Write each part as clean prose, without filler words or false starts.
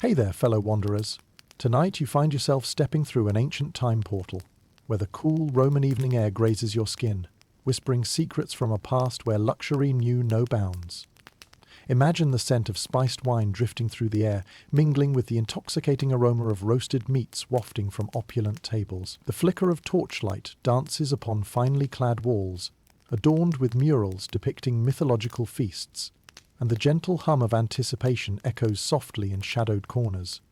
Hey there, fellow wanderers. Tonight you find yourself stepping through an ancient time portal, where the cool Roman evening air grazes your skin, whispering secrets from a past where luxury knew no bounds. Imagine the scent of spiced wine drifting through the air, mingling with the intoxicating aroma of roasted meats wafting from opulent tables. The flicker of torchlight dances upon finely clad walls, adorned with murals depicting mythological feasts, and the gentle hum of anticipation echoes softly in shadowed corners.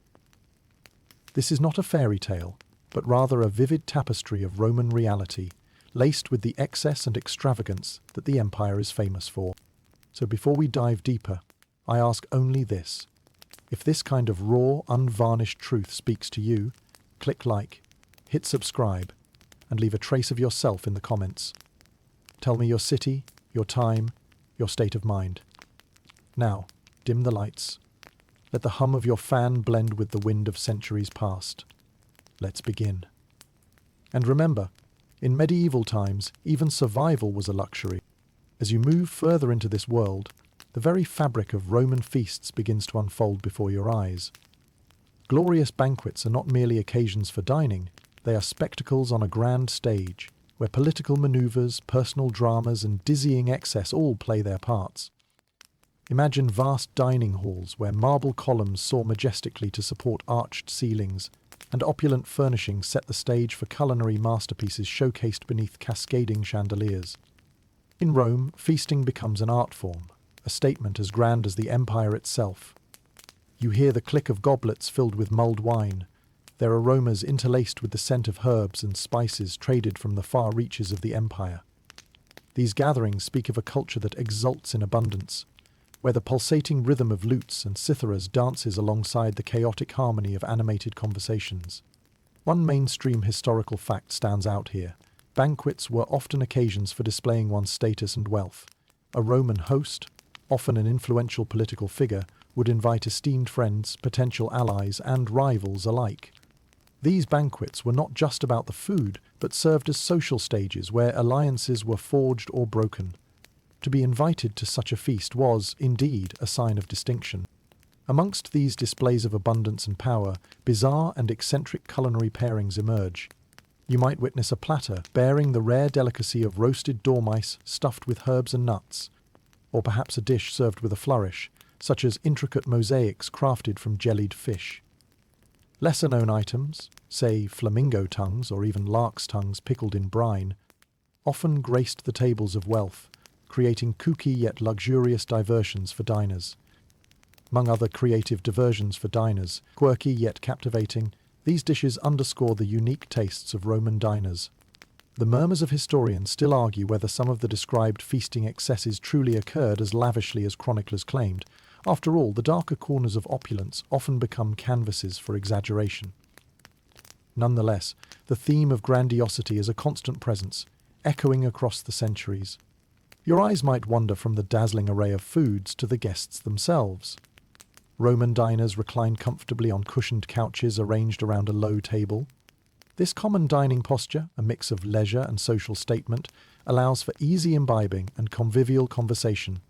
This is not a fairy tale, but rather a vivid tapestry of Roman reality, laced with the excess and extravagance that the empire is famous for. So before we dive deeper, I ask only this. If this kind of raw, unvarnished truth speaks to you, click like, hit subscribe, and leave a trace of yourself in the comments. Tell me your city, your time, your state of mind. Now, dim the lights. Let the hum of your fan blend with the wind of centuries past. Let's begin. And remember, in medieval times, even survival was a luxury. As you move further into this world, the very fabric of Roman feasts begins to unfold before your eyes. Glorious banquets are not merely occasions for dining, they are spectacles on a grand stage, where political maneuvers, personal dramas, and dizzying excess all play their parts. Imagine vast dining halls where marble columns soar majestically to support arched ceilings, and opulent furnishings set the stage for culinary masterpieces showcased beneath cascading chandeliers. In Rome, feasting becomes an art form, a statement as grand as the empire itself. You hear the click of goblets filled with mulled wine, their aromas interlaced with the scent of herbs and spices traded from the far reaches of the empire. These gatherings speak of a culture that exults in abundance, where the pulsating rhythm of lutes and citharas dances alongside the chaotic harmony of animated conversations. One mainstream historical fact stands out here. Banquets were often occasions for displaying one's status and wealth. A Roman host, often an influential political figure, would invite esteemed friends, potential allies, and rivals alike. These banquets were not just about the food, but served as social stages where alliances were forged or broken. To be invited to such a feast was, indeed, a sign of distinction. Amongst these displays of abundance and power, bizarre and eccentric culinary pairings emerge. You might witness a platter bearing the rare delicacy of roasted dormice stuffed with herbs and nuts, or perhaps a dish served with a flourish, such as intricate mosaics crafted from jellied fish. Lesser-known items, say flamingo tongues or even lark's tongues pickled in brine, often graced the tables of wealth, creating kooky yet luxurious diversions for diners. Among other creative diversions for diners, quirky yet captivating, these dishes underscore the unique tastes of Roman diners. The murmurs of historians still argue whether some of the described feasting excesses truly occurred as lavishly as chroniclers claimed. After all, the darker corners of opulence often become canvases for exaggeration. Nonetheless, the theme of grandiosity is a constant presence, echoing across the centuries. Your eyes might wander from the dazzling array of foods to the guests themselves. Roman diners reclined comfortably on cushioned couches arranged around a low table. This common dining posture, a mix of leisure and social statement, allows for easy imbibing and convivial conversation.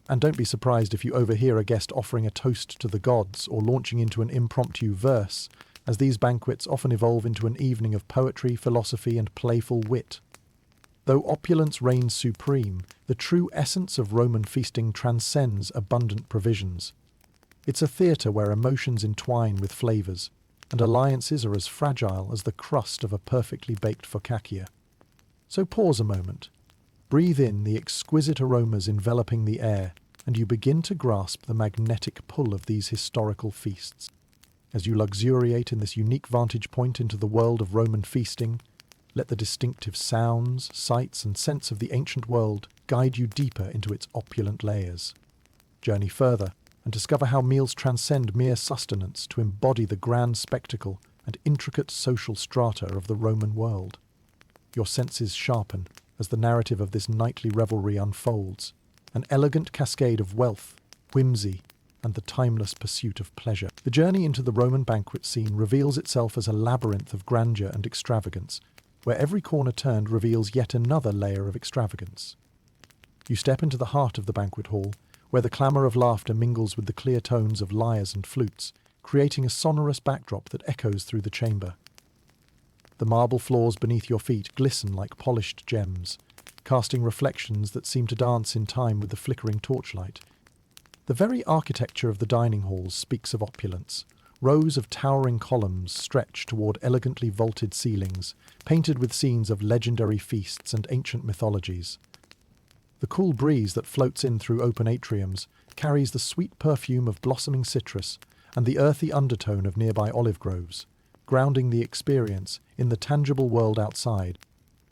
And don't be surprised if you overhear a guest offering a toast to the gods or launching into an impromptu verse, as these banquets often evolve into an evening of poetry, philosophy, and playful wit. Though opulence reigns supreme, the true essence of Roman feasting transcends abundant provisions. It's a theatre where emotions entwine with flavours, and alliances are as fragile as the crust of a perfectly baked focaccia. So pause a moment. Breathe in the exquisite aromas enveloping the air, and you begin to grasp the magnetic pull of these historical feasts. As you luxuriate in this unique vantage point into the world of Roman feasting, let the distinctive sounds, sights, and scents of the ancient world guide you deeper into its opulent layers. Journey further and discover how meals transcend mere sustenance to embody the grand spectacle and intricate social strata of the Roman world. Your senses sharpen as the narrative of this nightly revelry unfolds, an elegant cascade of wealth, whimsy, and the timeless pursuit of pleasure. The journey into the Roman banquet scene reveals itself as a labyrinth of grandeur and extravagance, where every corner turned reveals yet another layer of extravagance. You step into the heart of the banquet hall, where the clamour of laughter mingles with the clear tones of lyres and flutes, creating a sonorous backdrop that echoes through the chamber. The marble floors beneath your feet glisten like polished gems, casting reflections that seem to dance in time with the flickering torchlight. The very architecture of the dining halls speaks of opulence. Rows of towering columns stretch toward elegantly vaulted ceilings, painted with scenes of legendary feasts and ancient mythologies. The cool breeze that floats in through open atriums carries the sweet perfume of blossoming citrus and the earthy undertone of nearby olive groves, grounding the experience in the tangible world outside.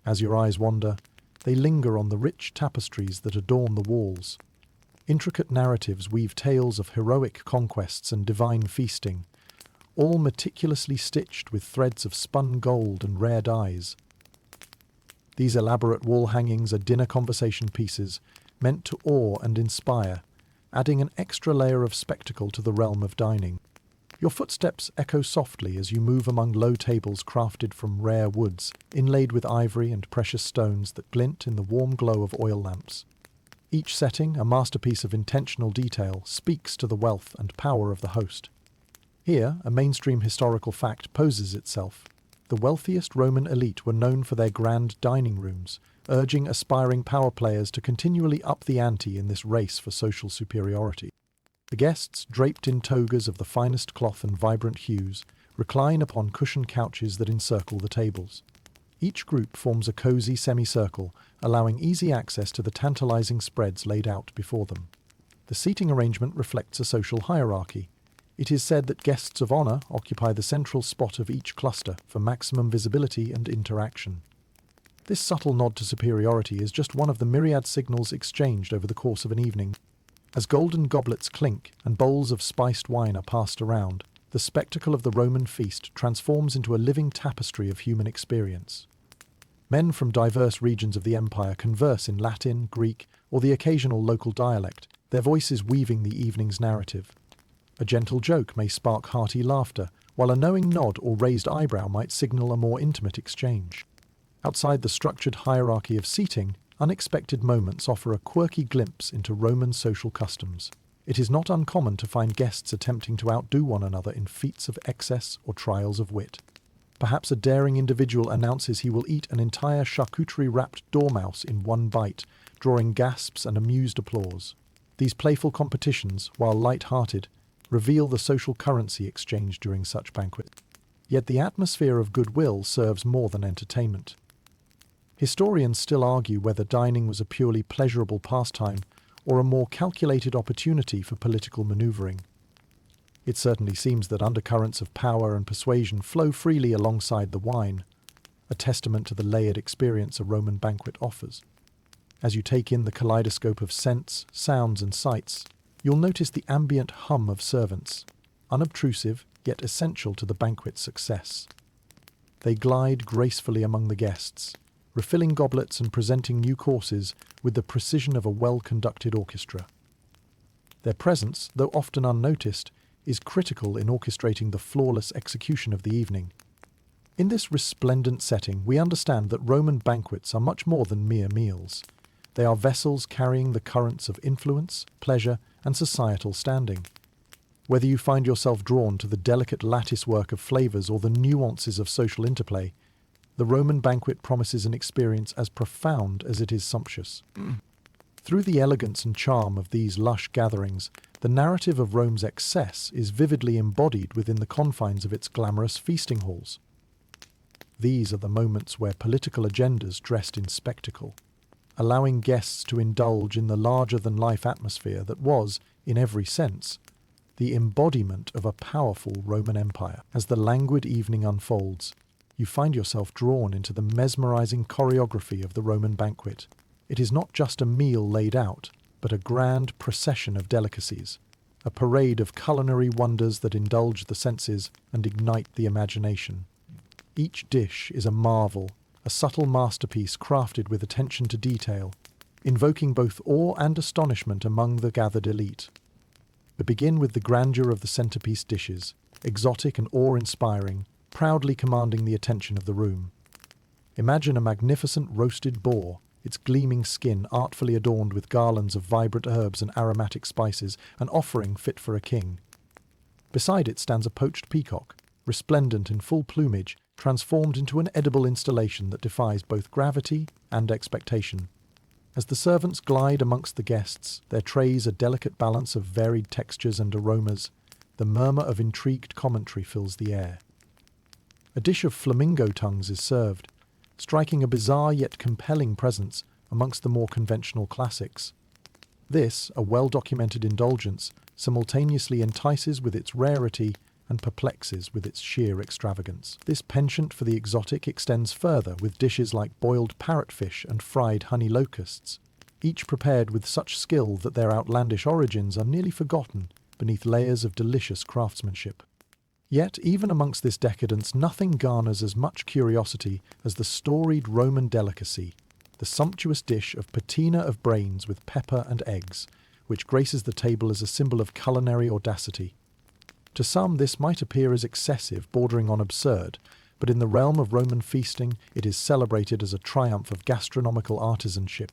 As your eyes wander, they linger on the rich tapestries that adorn the walls. Intricate narratives weave tales of heroic conquests and divine feasting, all meticulously stitched with threads of spun gold and rare dyes. These elaborate wall hangings are dinner conversation pieces meant to awe and inspire, adding an extra layer of spectacle to the realm of dining. Your footsteps echo softly as you move among low tables crafted from rare woods, inlaid with ivory and precious stones that glint in the warm glow of oil lamps. Each setting, a masterpiece of intentional detail, speaks to the wealth and power of the host. Here, a mainstream historical fact poses itself. The wealthiest Roman elite were known for their grand dining rooms, urging aspiring power players to continually up the ante in this race for social superiority. The guests, draped in togas of the finest cloth and vibrant hues, recline upon cushioned couches that encircle the tables. Each group forms a cozy semicircle, allowing easy access to the tantalizing spreads laid out before them. The seating arrangement reflects a social hierarchy. It is said that guests of honor occupy the central spot of each cluster for maximum visibility and interaction. This subtle nod to superiority is just one of the myriad signals exchanged over the course of an evening. As golden goblets clink and bowls of spiced wine are passed around, the spectacle of the Roman feast transforms into a living tapestry of human experience. Men from diverse regions of the empire converse in Latin, Greek, or the occasional local dialect, their voices weaving the evening's narrative. A gentle joke may spark hearty laughter, while a knowing nod or raised eyebrow might signal a more intimate exchange. Outside the structured hierarchy of seating, unexpected moments offer a quirky glimpse into Roman social customs. It is not uncommon to find guests attempting to outdo one another in feats of excess or trials of wit. Perhaps a daring individual announces he will eat an entire charcuterie-wrapped dormouse in one bite, drawing gasps and amused applause. These playful competitions, while light-hearted, reveal the social currency exchanged during such banquets. Yet the atmosphere of goodwill serves more than entertainment. Historians still argue whether dining was a purely pleasurable pastime or a more calculated opportunity for political maneuvering. It certainly seems that undercurrents of power and persuasion flow freely alongside the wine, a testament to the layered experience a Roman banquet offers. As you take in the kaleidoscope of scents, sounds, and sights, you'll notice the ambient hum of servants, unobtrusive yet essential to the banquet's success. They glide gracefully among the guests, refilling goblets and presenting new courses with the precision of a well-conducted orchestra. Their presence, though often unnoticed, is critical in orchestrating the flawless execution of the evening. In this resplendent setting, we understand that Roman banquets are much more than mere meals. They are vessels carrying the currents of influence, pleasure, and societal standing. Whether you find yourself drawn to the delicate lattice work of flavors or the nuances of social interplay, the Roman banquet promises an experience as profound as it is sumptuous. Through the elegance and charm of these lush gatherings, the narrative of Rome's excess is vividly embodied within the confines of its glamorous feasting halls. These are the moments where political agendas dressed in spectacle, allowing guests to indulge in the larger-than-life atmosphere that was, in every sense, the embodiment of a powerful Roman Empire. As the languid evening unfolds, you find yourself drawn into the mesmerizing choreography of the Roman banquet. It is not just a meal laid out, but a grand procession of delicacies, a parade of culinary wonders that indulge the senses and ignite the imagination. Each dish is a marvel, a subtle masterpiece crafted with attention to detail, invoking both awe and astonishment among the gathered elite. We begin with the grandeur of the centerpiece dishes, exotic and awe-inspiring, proudly commanding the attention of the room. Imagine a magnificent roasted boar, its gleaming skin artfully adorned with garlands of vibrant herbs and aromatic spices, an offering fit for a king. Beside it stands a poached peacock, resplendent in full plumage, transformed into an edible installation that defies both gravity and expectation. As the servants glide amongst the guests, their trays a delicate balance of varied textures and aromas, the murmur of intrigued commentary fills the air. A dish of flamingo tongues is served, striking a bizarre yet compelling presence amongst the more conventional classics. This, a well-documented indulgence, simultaneously entices with its rarity and perplexes with its sheer extravagance. This penchant for the exotic extends further with dishes like boiled parrotfish and fried honey locusts, each prepared with such skill that their outlandish origins are nearly forgotten beneath layers of delicious craftsmanship. Yet, even amongst this decadence, nothing garners as much curiosity as the storied Roman delicacy, the sumptuous dish of patina of brains with pepper and eggs, which graces the table as a symbol of culinary audacity. To some, this might appear as excessive, bordering on absurd, but in the realm of Roman feasting, it is celebrated as a triumph of gastronomical artisanship.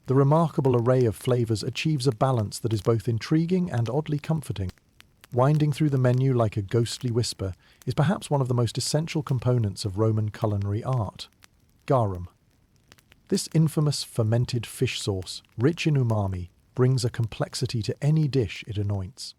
The remarkable array of flavours achieves a balance that is both intriguing and oddly comforting. Winding through the menu like a ghostly whisper is perhaps one of the most essential components of Roman culinary art. Garum. This infamous fermented fish sauce, rich in umami, brings a complexity to any dish it anoints.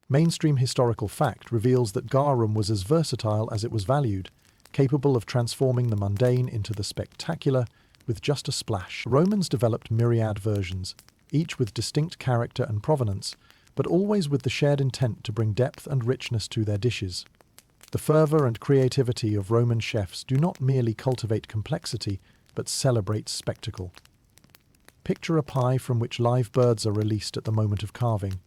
Mainstream historical fact reveals that garum was as versatile as it was valued, capable of transforming the mundane into the spectacular with just a splash. Romans developed myriad versions, each with distinct character and provenance, but always with the shared intent to bring depth and richness to their dishes. The fervour and creativity of Roman chefs do not merely cultivate complexity, but celebrate spectacle. Picture a pie from which live birds are released at the moment of carving,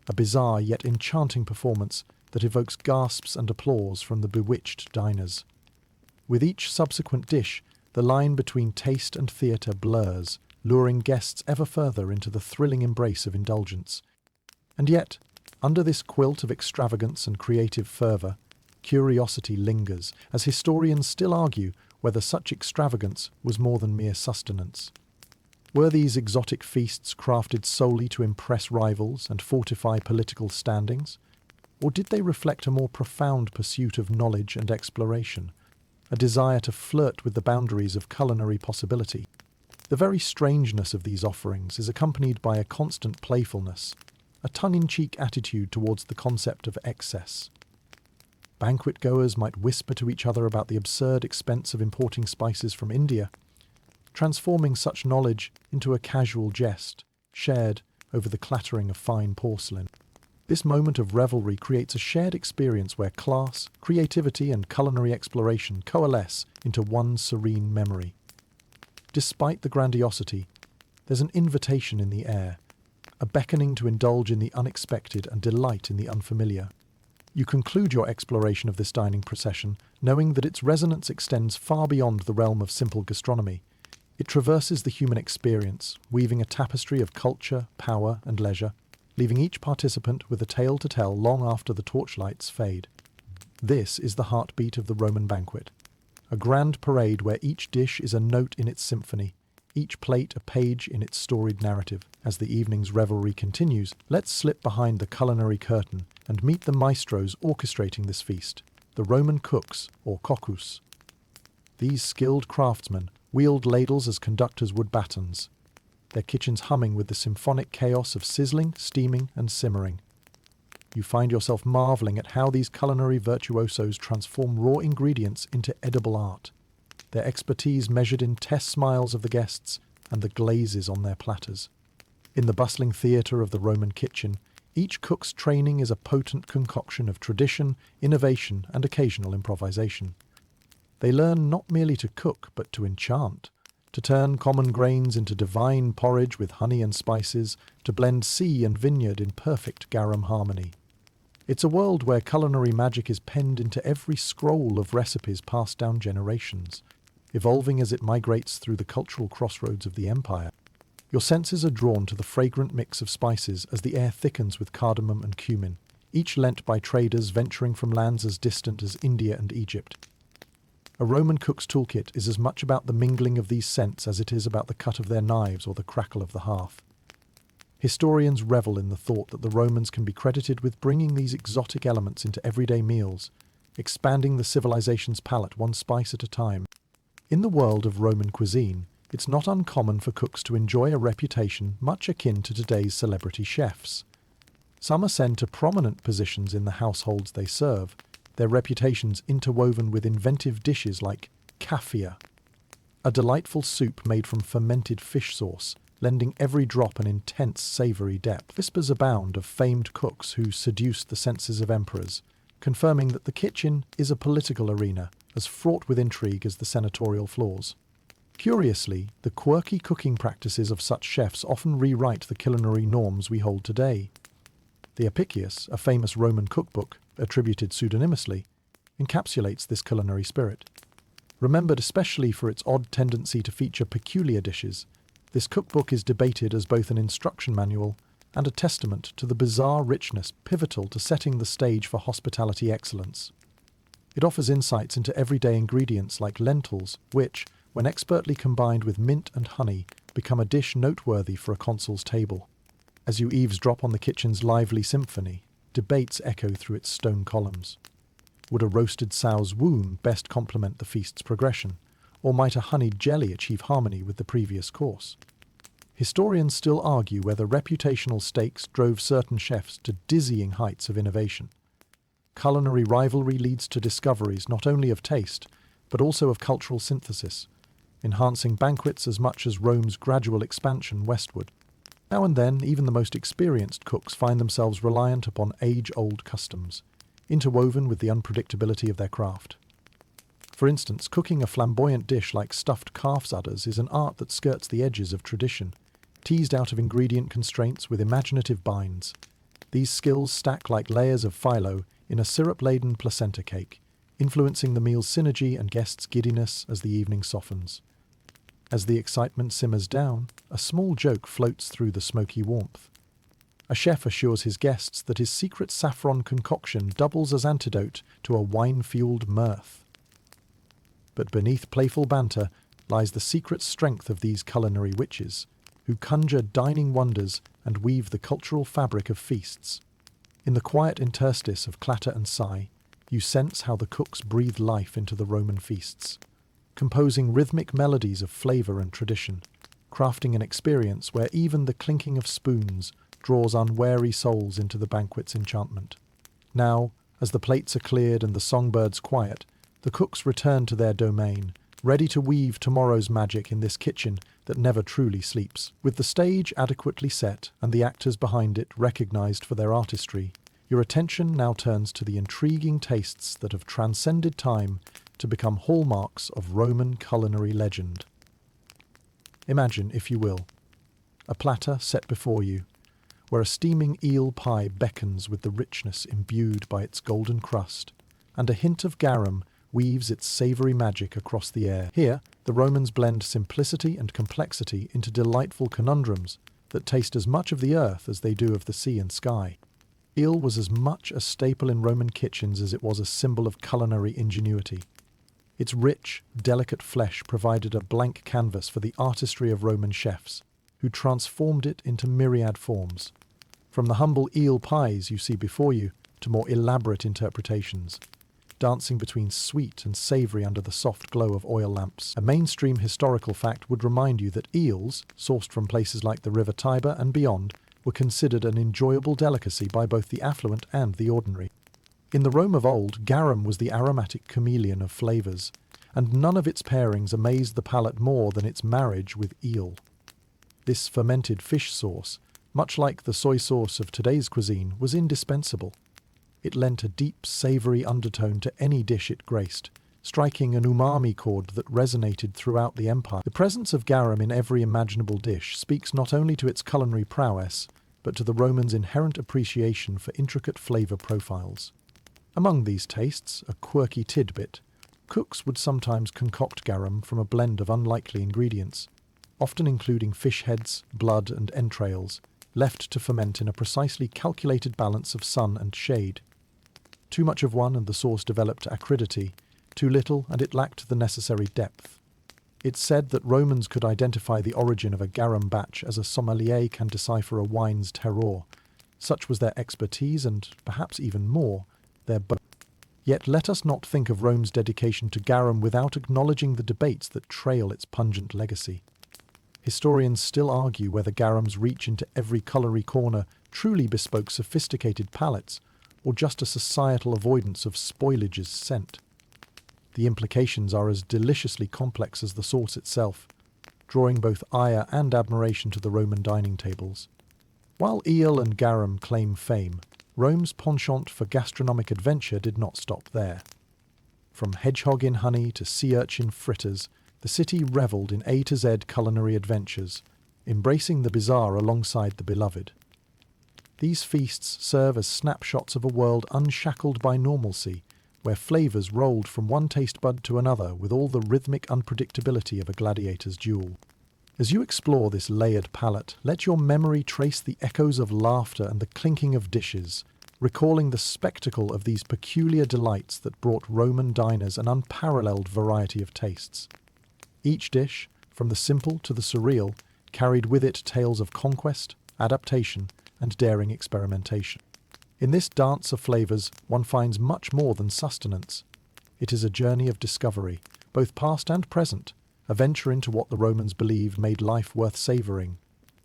a bizarre yet enchanting performance that evokes gasps and applause from the bewitched diners. With each subsequent dish, the line between taste and theatre blurs, luring guests ever further into the thrilling embrace of indulgence. And yet, under this quilt of extravagance and creative fervour, curiosity lingers, as historians still argue whether such extravagance was more than mere sustenance. Were these exotic feasts crafted solely to impress rivals and fortify political standings? Or did they reflect a more profound pursuit of knowledge and exploration, a desire to flirt with the boundaries of culinary possibility? The very strangeness of these offerings is accompanied by a constant playfulness, a tongue-in-cheek attitude towards the concept of excess. Banquet goers might whisper to each other about the absurd expense of importing spices from India, transforming such knowledge into a casual jest, shared over the clattering of fine porcelain. This moment of revelry creates a shared experience where class, creativity, and culinary exploration coalesce into one serene memory. Despite the grandiosity, there's an invitation in the air, a beckoning to indulge in the unexpected and delight in the unfamiliar. You conclude your exploration of this dining procession, knowing that its resonance extends far beyond the realm of simple gastronomy. It traverses the human experience, weaving a tapestry of culture, power, and leisure, leaving each participant with a tale to tell long after the torchlights fade. This is the heartbeat of the Roman banquet, a grand parade where each dish is a note in its symphony, each plate a page in its storied narrative. As the evening's revelry continues, let's slip behind the culinary curtain and meet the maestros orchestrating this feast, the Roman cooks, or cocus. These skilled craftsmen wield ladles as conductors would batons, their kitchens humming with the symphonic chaos of sizzling, steaming, and simmering. You find yourself marvelling at how these culinary virtuosos transform raw ingredients into edible art, their expertise measured in test smiles of the guests and the glazes on their platters. In the bustling theatre of the Roman kitchen, each cook's training is a potent concoction of tradition, innovation, and occasional improvisation. They learn not merely to cook, but to enchant, to turn common grains into divine porridge with honey and spices, to blend sea and vineyard in perfect garum harmony. It's a world where culinary magic is penned into every scroll of recipes passed down generations, evolving as it migrates through the cultural crossroads of the empire. Your senses are drawn to the fragrant mix of spices as the air thickens with cardamom and cumin, each lent by traders venturing from lands as distant as India and Egypt. A Roman cook's toolkit is as much about the mingling of these scents as it is about the cut of their knives or the crackle of the hearth. Historians revel in the thought that the Romans can be credited with bringing these exotic elements into everyday meals, expanding the civilization's palate one spice at a time. In the world of Roman cuisine, it's not uncommon for cooks to enjoy a reputation much akin to today's celebrity chefs. Some ascend to prominent positions in the households they serve, their reputations interwoven with inventive dishes like kaffir, a delightful soup made from fermented fish sauce, lending every drop an intense savoury depth. Whispers abound of famed cooks who seduced the senses of emperors, confirming that the kitchen is a political arena, as fraught with intrigue as the senatorial floors. Curiously, the quirky cooking practices of such chefs often rewrite the culinary norms we hold today. The Epicurus, a famous Roman cookbook, attributed pseudonymously, encapsulates this culinary spirit. Remembered especially for its odd tendency to feature peculiar dishes, this cookbook is debated as both an instruction manual and a testament to the bizarre richness pivotal to setting the stage for hospitality excellence. It offers insights into everyday ingredients like lentils, which, when expertly combined with mint and honey, become a dish noteworthy for a consul's table. As you eavesdrop on the kitchen's lively symphony, debates echo through its stone columns. Would a roasted sow's womb best complement the feast's progression, or might a honeyed jelly achieve harmony with the previous course? Historians still argue whether reputational stakes drove certain chefs to dizzying heights of innovation. Culinary rivalry leads to discoveries not only of taste, but also of cultural synthesis, enhancing banquets as much as Rome's gradual expansion westward. Now and then, even the most experienced cooks find themselves reliant upon age-old customs, interwoven with the unpredictability of their craft. For instance, cooking a flamboyant dish like stuffed calf's udders is an art that skirts the edges of tradition, teased out of ingredient constraints with imaginative binds. These skills stack like layers of phyllo in a syrup-laden placenta cake, influencing the meal's synergy and guests' giddiness as the evening softens. As the excitement simmers down, a small joke floats through the smoky warmth. A chef assures his guests that his secret saffron concoction doubles as antidote to a wine-fueled mirth. But beneath playful banter lies the secret strength of these culinary witches, who conjure dining wonders and weave the cultural fabric of feasts. In the quiet interstice of clatter and sigh, you sense how the cooks breathe life into the Roman feasts, composing rhythmic melodies of flavour and tradition, crafting an experience where even the clinking of spoons draws unwary souls into the banquet's enchantment. Now, as the plates are cleared and the songbirds quiet, the cooks return to their domain, ready to weave tomorrow's magic in this kitchen that never truly sleeps. With the stage adequately set and the actors behind it recognized for their artistry, your attention now turns to the intriguing tastes that have transcended time to become hallmarks of Roman culinary legend. Imagine, if you will, a platter set before you, where a steaming eel pie beckons with the richness imbued by its golden crust, and a hint of garum weaves its savoury magic across the air. Here, the Romans blend simplicity and complexity into delightful conundrums that taste as much of the earth as they do of the sea and sky. Eel was as much a staple in Roman kitchens as it was a symbol of culinary ingenuity. Its rich, delicate flesh provided a blank canvas for the artistry of Roman chefs, who transformed it into myriad forms. From the humble eel pies you see before you to more elaborate interpretations, dancing between sweet and savoury under the soft glow of oil lamps. A mainstream historical fact would remind you that eels, sourced from places like the River Tiber and beyond, were considered an enjoyable delicacy by both the affluent and the ordinary. In the Rome of old, garum was the aromatic chameleon of flavours, and none of its pairings amazed the palate more than its marriage with eel. This fermented fish sauce, much like the soy sauce of today's cuisine, was indispensable. It lent a deep, savoury undertone to any dish it graced, striking an umami chord that resonated throughout the empire. The presence of garum in every imaginable dish speaks not only to its culinary prowess, but to the Romans' inherent appreciation for intricate flavour profiles. Among these tastes, a quirky tidbit, cooks would sometimes concoct garum from a blend of unlikely ingredients, often including fish heads, blood, and entrails, left to ferment in a precisely calculated balance of sun and shade. Too much of one and the sauce developed acridity, too little and it lacked the necessary depth. It's said that Romans could identify the origin of a garum batch as a sommelier can decipher a wine's terroir. Such was their expertise and, perhaps even more, their boast. Yet let us not think of Rome's dedication to garum without acknowledging the debates that trail its pungent legacy. Historians still argue whether garum's reach into every colliery corner truly bespoke sophisticated palates, or just a societal avoidance of spoilage's scent. The implications are as deliciously complex as the sauce itself, drawing both ire and admiration to the Roman dining tables. While eel and garum claim fame, Rome's penchant for gastronomic adventure did not stop there. From hedgehog in honey to sea urchin fritters, the city revelled in A to Z culinary adventures, embracing the bizarre alongside the beloved. These feasts serve as snapshots of a world unshackled by normalcy, where flavours rolled from one taste bud to another with all the rhythmic unpredictability of a gladiator's duel. As you explore this layered palette, let your memory trace the echoes of laughter and the clinking of dishes, recalling the spectacle of these peculiar delights that brought Roman diners an unparalleled variety of tastes. Each dish, from the simple to the surreal, carried with it tales of conquest, adaptation, and daring experimentation. In this dance of flavours, one finds much more than sustenance. It is a journey of discovery, both past and present, a venture into what the Romans believed made life worth savouring: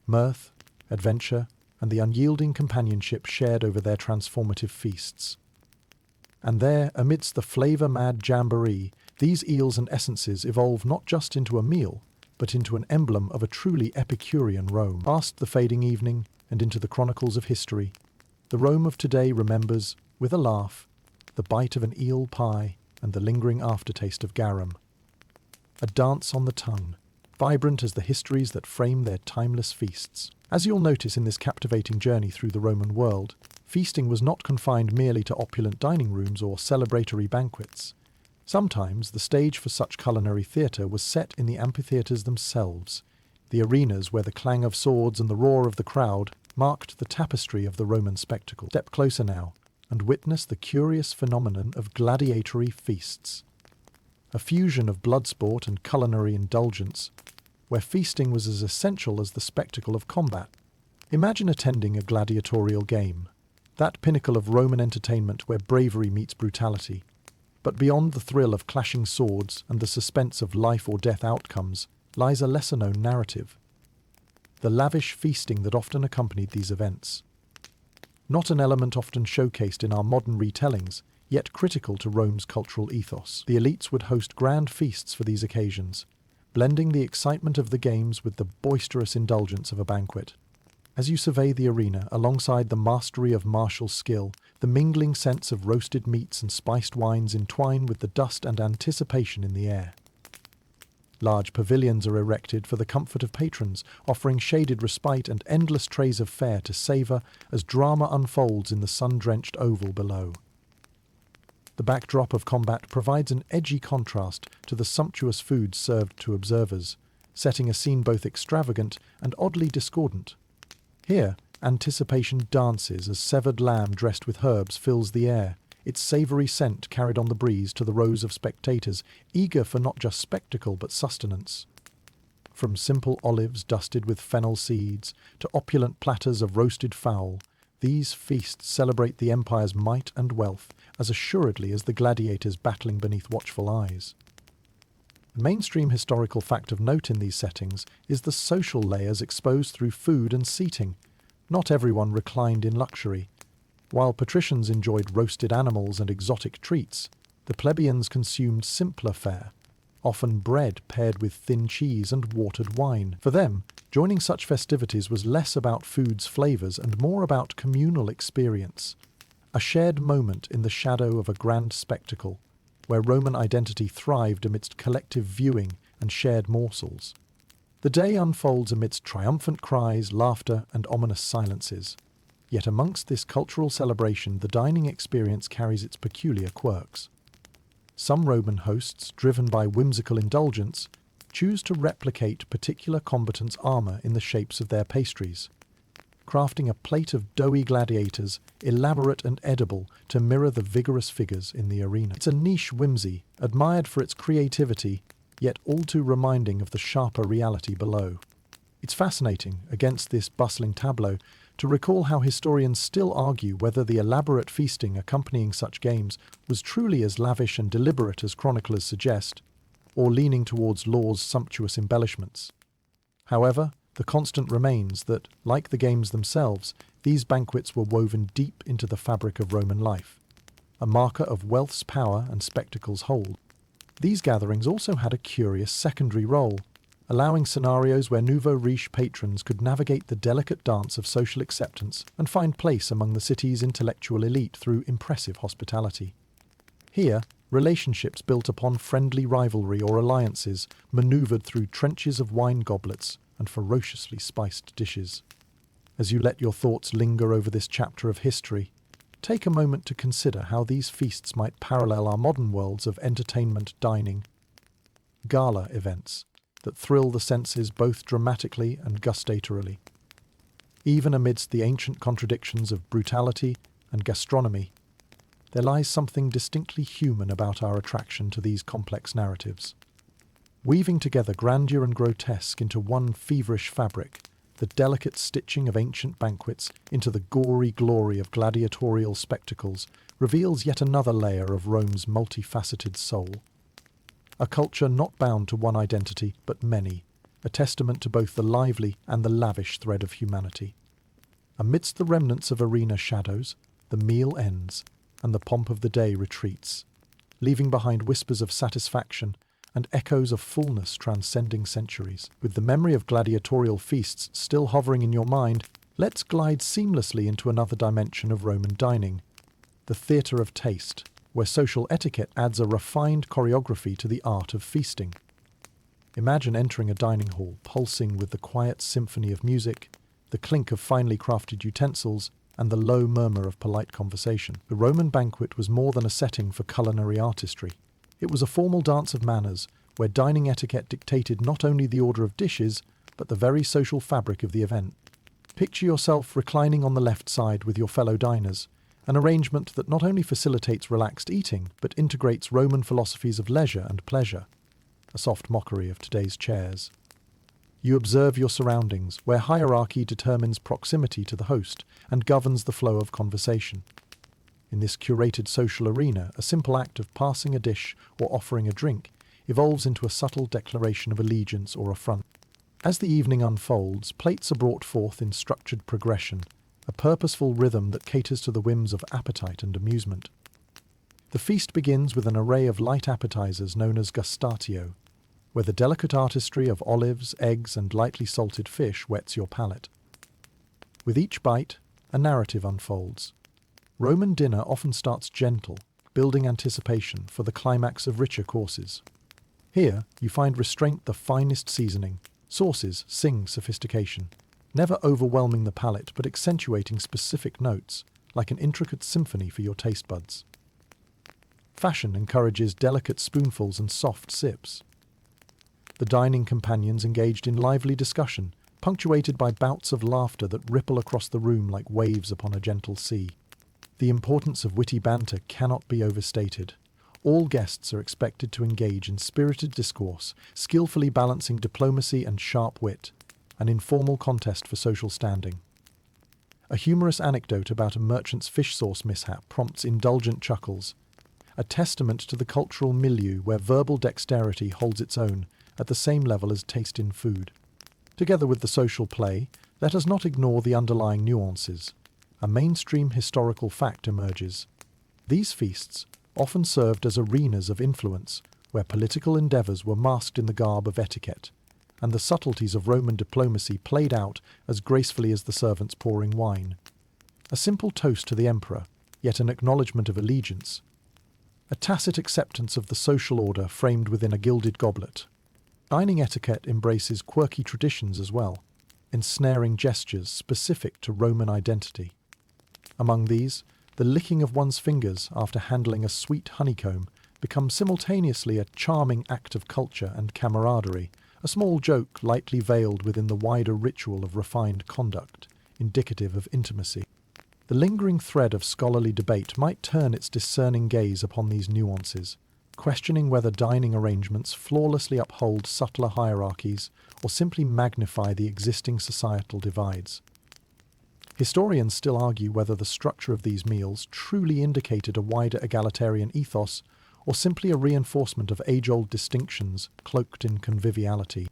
mirth, adventure, and the unyielding companionship shared over their transformative feasts. And there, amidst the flavour-mad jamboree, these eels and essences evolve not just into a meal, but into an emblem of a truly Epicurean Rome. Past the fading evening and into the chronicles of history, the Rome of today remembers, with a laugh, the bite of an eel pie and the lingering aftertaste of garum. A dance on the tongue, vibrant as the histories that frame their timeless feasts. As you'll notice in this captivating journey through the Roman world, feasting was not confined merely to opulent dining rooms or celebratory banquets. Sometimes the stage for such culinary theatre was set in the amphitheatres themselves, the arenas where the clang of swords and the roar of the crowd marked the tapestry of the Roman spectacle. Step closer now and witness the curious phenomenon of gladiatory feasts, a fusion of blood sport and culinary indulgence, where feasting was as essential as the spectacle of combat. Imagine attending a gladiatorial game, that pinnacle of Roman entertainment where bravery meets brutality. But beyond the thrill of clashing swords and the suspense of life or death outcomes lies a lesser-known narrative: the lavish feasting that often accompanied these events. Not an element often showcased in our modern retellings, yet critical to Rome's cultural ethos. The elites would host grand feasts for these occasions, blending the excitement of the games with the boisterous indulgence of a banquet. As you survey the arena alongside the mastery of martial skill, the mingling scents of roasted meats and spiced wines entwine with the dust and anticipation in the air. Large pavilions are erected for the comfort of patrons, offering shaded respite and endless trays of fare to savour as drama unfolds in the sun-drenched oval below. The backdrop of combat provides an edgy contrast to the sumptuous foods served to observers, setting a scene both extravagant and oddly discordant. Here, anticipation dances as severed lamb dressed with herbs fills the air, its savoury scent carried on the breeze to the rows of spectators, eager for not just spectacle but sustenance. From simple olives dusted with fennel seeds to opulent platters of roasted fowl, these feasts celebrate the empire's might and wealth as assuredly as the gladiators battling beneath watchful eyes. The mainstream historical fact of note in these settings is the social layers exposed through food and seating. Not everyone reclined in luxury. While patricians enjoyed roasted animals and exotic treats, the plebeians consumed simpler fare, often bread paired with thin cheese and watered wine. For them, joining such festivities was less about food's flavours and more about communal experience, a shared moment in the shadow of a grand spectacle, where Roman identity thrived amidst collective viewing and shared morsels. The day unfolds amidst triumphant cries, laughter, and ominous silences. Yet amongst this cultural celebration, the dining experience carries its peculiar quirks. Some Roman hosts, driven by whimsical indulgence, choose to replicate particular combatants' armour in the shapes of their pastries, crafting a plate of doughy gladiators, elaborate and edible, to mirror the vigorous figures in the arena. It's a niche whimsy, admired for its creativity, yet all too reminding of the sharper reality below. It's fascinating, against this bustling tableau, to recall how historians still argue whether the elaborate feasting accompanying such games was truly as lavish and deliberate as chroniclers suggest, or leaning towards law's sumptuous embellishments. However, the constant remains that, like the games themselves, these banquets were woven deep into the fabric of Roman life, a marker of wealth's power and spectacle's hold. These gatherings also had a curious secondary role, allowing scenarios where nouveau riche patrons could navigate the delicate dance of social acceptance and find place among the city's intellectual elite through impressive hospitality. Here, relationships built upon friendly rivalry or alliances maneuvered through trenches of wine goblets and ferociously spiced dishes. As you let your thoughts linger over this chapter of history, take a moment to consider how these feasts might parallel our modern worlds of entertainment, dining, gala events that thrill the senses both dramatically and gustatorily. Even amidst the ancient contradictions of brutality and gastronomy, there lies something distinctly human about our attraction to these complex narratives. Weaving together grandeur and grotesque into one feverish fabric, the delicate stitching of ancient banquets into the gory glory of gladiatorial spectacles reveals yet another layer of Rome's multifaceted soul. A culture not bound to one identity, but many, a testament to both the lively and the lavish thread of humanity. Amidst the remnants of arena shadows, the meal ends, and the pomp of the day retreats, leaving behind whispers of satisfaction and echoes of fullness transcending centuries. With the memory of gladiatorial feasts still hovering in your mind, let's glide seamlessly into another dimension of Roman dining, the theatre of taste, where social etiquette adds a refined choreography to the art of feasting. Imagine entering a dining hall pulsing with the quiet symphony of music, the clink of finely crafted utensils, and the low murmur of polite conversation. The Roman banquet was more than a setting for culinary artistry. It was a formal dance of manners, where dining etiquette dictated not only the order of dishes, but the very social fabric of the event. Picture yourself reclining on the left side with your fellow diners, an arrangement that not only facilitates relaxed eating, but integrates Roman philosophies of leisure and pleasure, a soft mockery of today's chairs. You observe your surroundings, where hierarchy determines proximity to the host and governs the flow of conversation. In this curated social arena, a simple act of passing a dish or offering a drink evolves into a subtle declaration of allegiance or affront. As the evening unfolds, plates are brought forth in structured progression, a purposeful rhythm that caters to the whims of appetite and amusement. The feast begins with an array of light appetizers known as gustatio, where the delicate artistry of olives, eggs, and lightly salted fish whets your palate. With each bite, a narrative unfolds. Roman dinner often starts gentle, building anticipation for the climax of richer courses. Here, you find restraint the finest seasoning, sauces sing sophistication, never overwhelming the palate but accentuating specific notes, like an intricate symphony for your taste buds. Fashion encourages delicate spoonfuls and soft sips. The dining companions engaged in lively discussion, punctuated by bouts of laughter that ripple across the room like waves upon a gentle sea. The importance of witty banter cannot be overstated. All guests are expected to engage in spirited discourse, skillfully balancing diplomacy and sharp wit, an informal contest for social standing. A humorous anecdote about a merchant's fish sauce mishap prompts indulgent chuckles, a testament to the cultural milieu where verbal dexterity holds its own at the same level as taste in food. Together with the social play, let us not ignore the underlying nuances. A mainstream historical fact emerges. These feasts often served as arenas of influence, where political endeavours were masked in the garb of etiquette, and the subtleties of Roman diplomacy played out as gracefully as the servants pouring wine. A simple toast to the emperor, yet an acknowledgement of allegiance. A tacit acceptance of the social order framed within a gilded goblet. Dining etiquette embraces quirky traditions as well, ensnaring gestures specific to Roman identity. Among these, the licking of one's fingers after handling a sweet honeycomb becomes simultaneously a charming act of culture and camaraderie, a small joke lightly veiled within the wider ritual of refined conduct, indicative of intimacy. The lingering thread of scholarly debate might turn its discerning gaze upon these nuances, questioning whether dining arrangements flawlessly uphold subtler hierarchies or simply magnify the existing societal divides. Historians still argue whether the structure of these meals truly indicated a wider egalitarian ethos or simply a reinforcement of age-old distinctions cloaked in conviviality.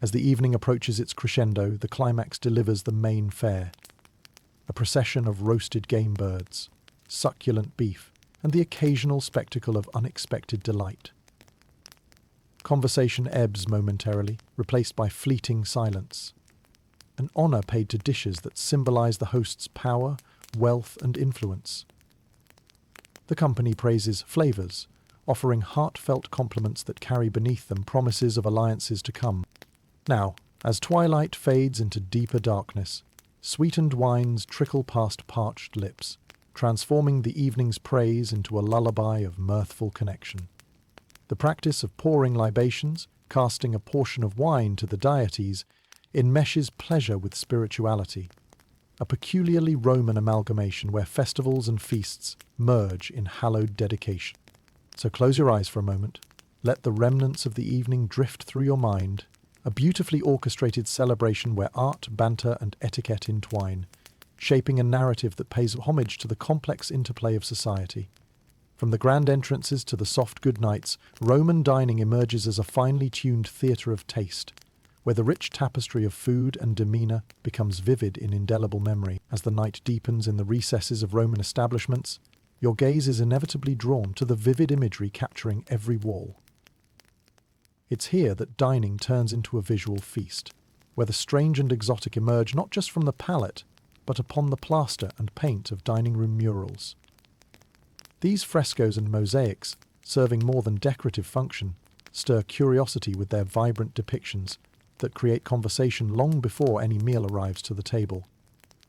As the evening approaches its crescendo, the climax delivers the main fare, a procession of roasted game birds, succulent beef, and the occasional spectacle of unexpected delight. Conversation ebbs momentarily, replaced by fleeting silence. An honour paid to dishes that symbolise the host's power, wealth, and influence. The company praises flavours, offering heartfelt compliments that carry beneath them promises of alliances to come. Now, as twilight fades into deeper darkness, sweetened wines trickle past parched lips, transforming the evening's praise into a lullaby of mirthful connection. The practice of pouring libations, casting a portion of wine to the deities, enmeshes pleasure with spirituality, a peculiarly Roman amalgamation where festivals and feasts merge in hallowed dedication. So close your eyes for a moment, let the remnants of the evening drift through your mind, a beautifully orchestrated celebration where art, banter, and etiquette entwine, shaping a narrative that pays homage to the complex interplay of society. From the grand entrances to the soft goodnights, Roman dining emerges as a finely tuned theatre of taste, where the rich tapestry of food and demeanour becomes vivid in indelible memory. As the night deepens in the recesses of Roman establishments, your gaze is inevitably drawn to the vivid imagery capturing every wall. It's here that dining turns into a visual feast, where the strange and exotic emerge not just from the palate, but upon the plaster and paint of dining room murals. These frescoes and mosaics, serving more than decorative function, stir curiosity with their vibrant depictions that create conversation long before any meal arrives to the table.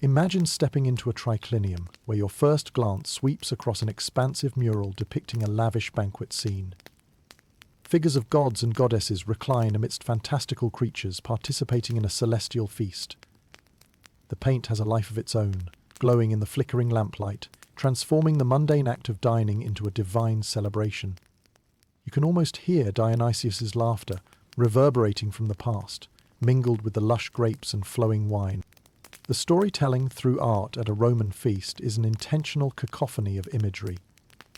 Imagine stepping into a triclinium, where your first glance sweeps across an expansive mural depicting a lavish banquet scene. Figures of gods and goddesses recline amidst fantastical creatures participating in a celestial feast. The paint has a life of its own, glowing in the flickering lamplight, transforming the mundane act of dining into a divine celebration. You can almost hear Dionysius's laughter, reverberating from the past, mingled with the lush grapes and flowing wine. The storytelling through art at a Roman feast is an intentional cacophony of imagery,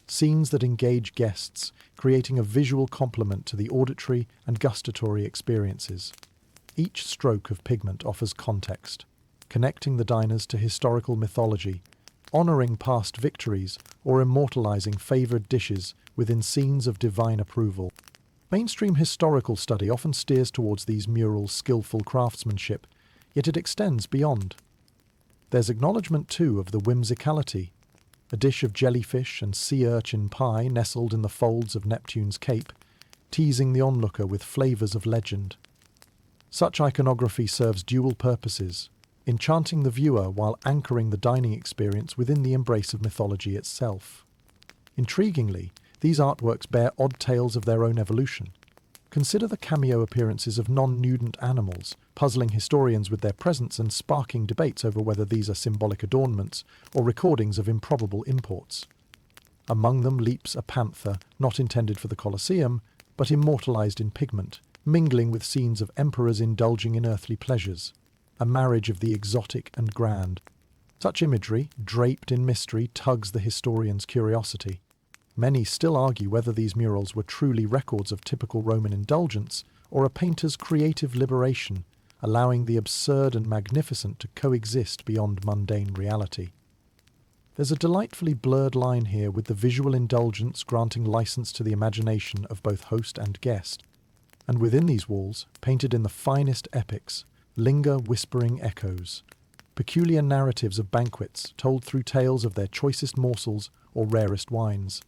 scenes that engage guests, creating a visual complement to the auditory and gustatory experiences. Each stroke of pigment offers context, connecting the diners to historical mythology, honouring past victories, or immortalising favoured dishes within scenes of divine approval. Mainstream historical study often steers towards these murals' skillful craftsmanship, yet it extends beyond. There's acknowledgement, too, of the whimsicality, a dish of jellyfish and sea urchin pie nestled in the folds of Neptune's cape, teasing the onlooker with flavours of legend. Such iconography serves dual purposes, enchanting the viewer while anchoring the dining experience within the embrace of mythology itself. Intriguingly, these artworks bear odd tales of their own evolution. Consider the cameo appearances of non-nudant animals, puzzling historians with their presence and sparking debates over whether these are symbolic adornments or recordings of improbable imports. Among them leaps a panther, not intended for the Colosseum, but immortalized in pigment, mingling with scenes of emperors indulging in earthly pleasures, a marriage of the exotic and grand. Such imagery, draped in mystery, tugs the historian's curiosity. Many still argue whether these murals were truly records of typical Roman indulgence or a painter's creative liberation, allowing the absurd and magnificent to coexist beyond mundane reality. There's a delightfully blurred line here, with the visual indulgence granting license to the imagination of both host and guest. And within these walls, painted in the finest epics, linger whispering echoes, peculiar narratives of banquets told through tales of their choicest morsels or rarest wines.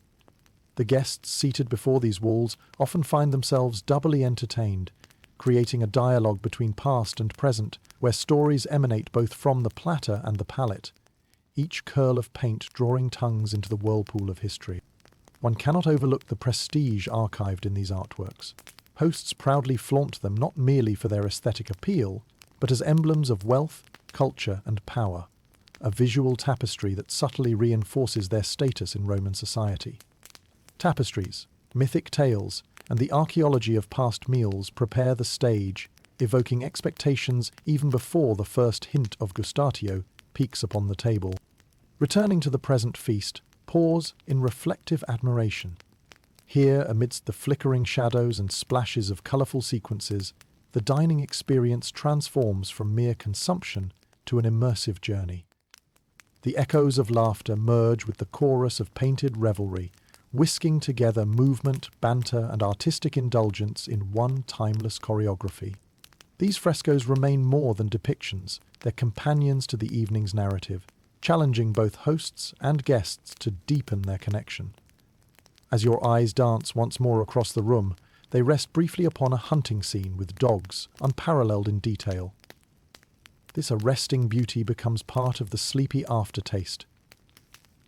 The guests seated before these walls often find themselves doubly entertained, creating a dialogue between past and present, where stories emanate both from the platter and the palate, each curl of paint drawing tongues into the whirlpool of history. One cannot overlook the prestige archived in these artworks. Hosts proudly flaunt them not merely for their aesthetic appeal, but as emblems of wealth, culture, and power, a visual tapestry that subtly reinforces their status in Roman society. Tapestries, mythic tales, and the archaeology of past meals prepare the stage, evoking expectations even before the first hint of gustatio peaks upon the table. Returning to the present feast, pause in reflective admiration. Here, amidst the flickering shadows and splashes of colourful sequences, the dining experience transforms from mere consumption to an immersive journey. The echoes of laughter merge with the chorus of painted revelry, whisking together movement, banter, and artistic indulgence in one timeless choreography. These frescoes remain more than depictions, they're companions to the evening's narrative, challenging both hosts and guests to deepen their connection. As your eyes dance once more across the room, they rest briefly upon a hunting scene with dogs, unparalleled in detail. This arresting beauty becomes part of the sleepy aftertaste,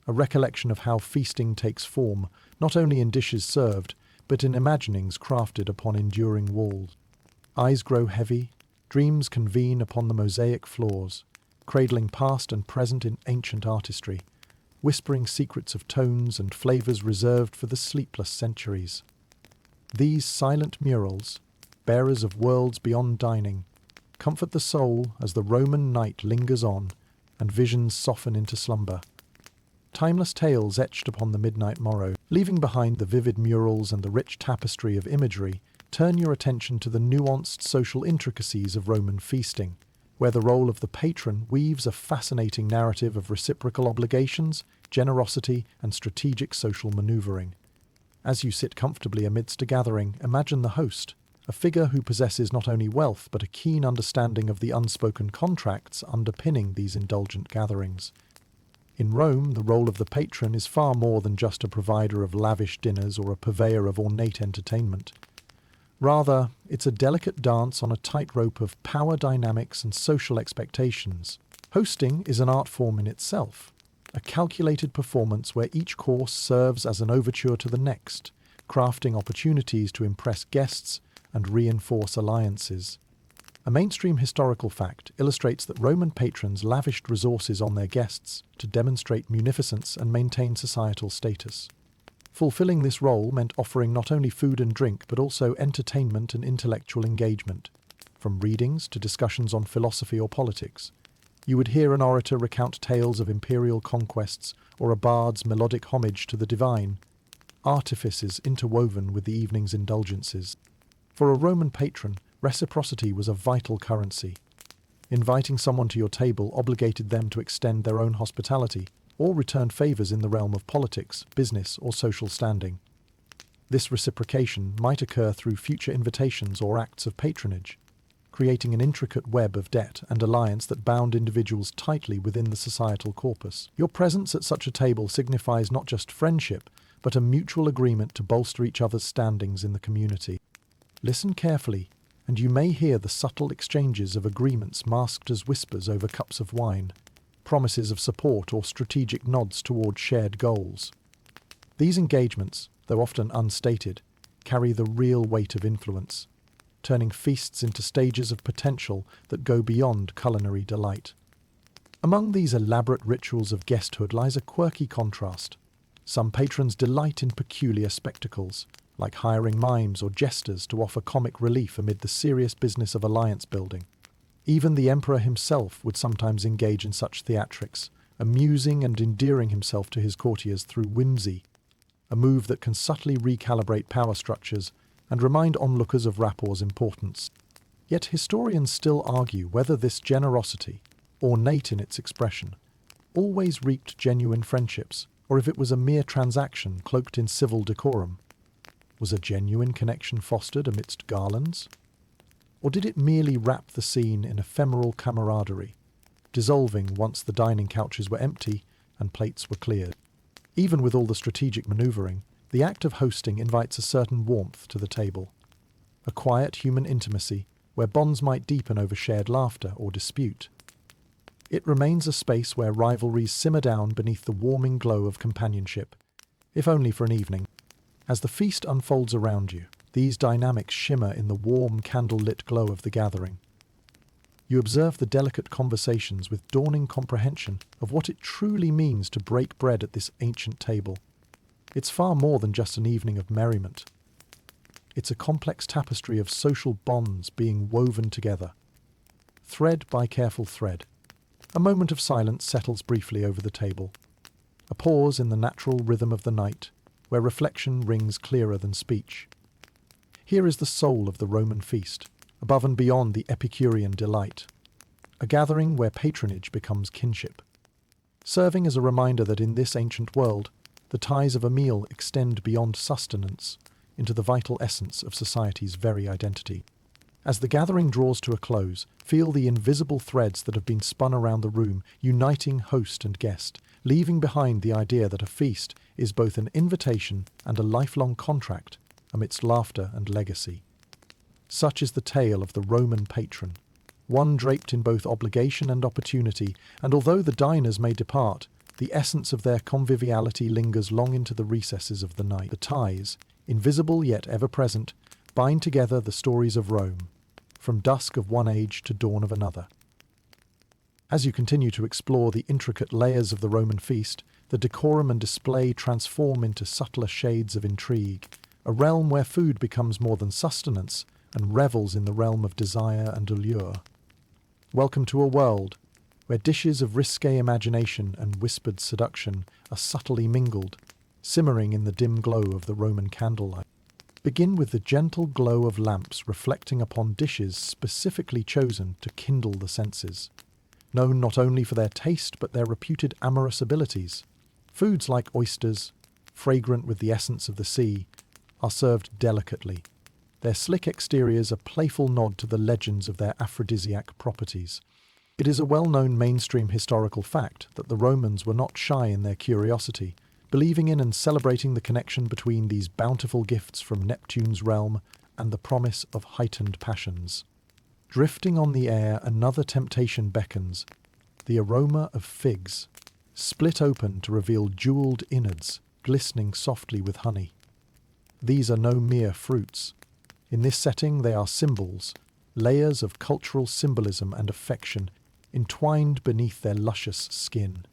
a recollection of how feasting takes form, not only in dishes served, but in imaginings crafted upon enduring walls. Eyes grow heavy, dreams convene upon the mosaic floors, cradling past and present in ancient artistry, whispering secrets of tones and flavours reserved for the sleepless centuries. These silent murals, bearers of worlds beyond dining, comfort the soul as the Roman night lingers on and visions soften into slumber. Timeless tales etched upon the midnight morrow, leaving behind the vivid murals and the rich tapestry of imagery, turn your attention to the nuanced social intricacies of Roman feasting, where the role of the patron weaves a fascinating narrative of reciprocal obligations, generosity, and strategic social maneuvering. As you sit comfortably amidst a gathering, imagine the host, a figure who possesses not only wealth but a keen understanding of the unspoken contracts underpinning these indulgent gatherings. In Rome, the role of the patron is far more than just a provider of lavish dinners or a purveyor of ornate entertainment. Rather, it's a delicate dance on a tightrope of power dynamics and social expectations. Hosting is an art form in itself, a calculated performance where each course serves as an overture to the next, crafting opportunities to impress guests and reinforce alliances. A mainstream historical fact illustrates that Roman patrons lavished resources on their guests to demonstrate munificence and maintain societal status. Fulfilling this role meant offering not only food and drink but also entertainment and intellectual engagement. From readings to discussions on philosophy or politics, you would hear an orator recount tales of imperial conquests or a bard's melodic homage to the divine, artifices interwoven with the evening's indulgences. For a Roman patron, reciprocity was a vital currency. Inviting someone to your table obligated them to extend their own hospitality or return favours in the realm of politics, business, or social standing. This reciprocation might occur through future invitations or acts of patronage, creating an intricate web of debt and alliance that bound individuals tightly within the societal corpus. Your presence at such a table signifies not just friendship, but a mutual agreement to bolster each other's standings in the community. Listen carefully, and you may hear the subtle exchanges of agreements masked as whispers over cups of wine, promises of support or strategic nods toward shared goals. These engagements, though often unstated, carry the real weight of influence, turning feasts into stages of potential that go beyond culinary delight. Among these elaborate rituals of guesthood lies a quirky contrast. Some patrons delight in peculiar spectacles, like hiring mimes or jesters to offer comic relief amid the serious business of alliance building. Even the emperor himself would sometimes engage in such theatrics, amusing and endearing himself to his courtiers through whimsy, a move that can subtly recalibrate power structures and remind onlookers of rapport's importance. Yet historians still argue whether this generosity, ornate in its expression, always reaped genuine friendships, or if it was a mere transaction cloaked in civil decorum. Was a genuine connection fostered amidst garlands? Or did it merely wrap the scene in ephemeral camaraderie, dissolving once the dining couches were empty and plates were cleared? Even with all the strategic manoeuvring, the act of hosting invites a certain warmth to the table, a quiet human intimacy where bonds might deepen over shared laughter or dispute. It remains a space where rivalries simmer down beneath the warming glow of companionship, if only for an evening. As the feast unfolds around you, these dynamics shimmer in the warm, candle-lit glow of the gathering. You observe the delicate conversations with dawning comprehension of what it truly means to break bread at this ancient table. It's far more than just an evening of merriment. It's a complex tapestry of social bonds being woven together, thread by careful thread. A moment of silence settles briefly over the table, a pause in the natural rhythm of the night, where reflection rings clearer than speech. Here is the soul of the Roman feast, above and beyond the Epicurean delight, a gathering where patronage becomes kinship, serving as a reminder that in this ancient world, the ties of a meal extend beyond sustenance into the vital essence of society's very identity. As the gathering draws to a close, feel the invisible threads that have been spun around the room, uniting host and guest, leaving behind the idea that a feast is both an invitation and a lifelong contract amidst laughter and legacy. Such is the tale of the Roman patron, one draped in both obligation and opportunity, and although the diners may depart, the essence of their conviviality lingers long into the recesses of the night. The ties, invisible yet ever present, bind together the stories of Rome, from dusk of one age to dawn of another. As you continue to explore the intricate layers of the Roman feast, the decorum and display transform into subtler shades of intrigue, a realm where food becomes more than sustenance and revels in the realm of desire and allure. Welcome to a world where dishes of risqué imagination and whispered seduction are subtly mingled, simmering in the dim glow of the Roman candlelight. Begin with the gentle glow of lamps reflecting upon dishes specifically chosen to kindle the senses, known not only for their taste but their reputed amorous abilities. Foods like oysters, fragrant with the essence of the sea, are served delicately, their slick exteriors a playful nod to the legends of their aphrodisiac properties. It is a well-known mainstream historical fact that the Romans were not shy in their curiosity, believing in and celebrating the connection between these bountiful gifts from Neptune's realm and the promise of heightened passions. Drifting on the air, another temptation beckons, the aroma of figs, split open to reveal jeweled innards, glistening softly with honey. These are no mere fruits. In this setting, they are symbols, layers of cultural symbolism and affection, entwined beneath their luscious skin.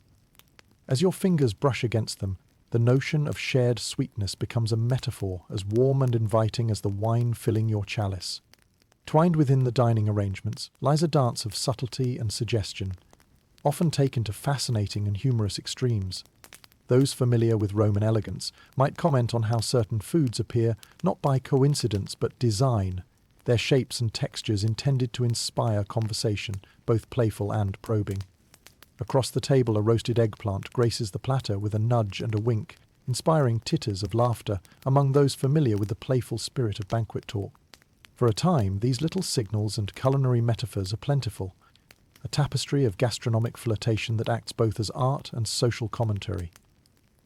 As your fingers brush against them, the notion of shared sweetness becomes a metaphor as warm and inviting as the wine filling your chalice. Twined within the dining arrangements lies a dance of subtlety and suggestion, often taken to fascinating and humorous extremes. Those familiar with Roman elegance might comment on how certain foods appear not by coincidence but design, their shapes and textures intended to inspire conversation, both playful and probing. Across the table, a roasted eggplant graces the platter with a nudge and a wink, inspiring titters of laughter among those familiar with the playful spirit of banquet talk. For a time, these little signals and culinary metaphors are plentiful, a tapestry of gastronomic flirtation that acts both as art and social commentary.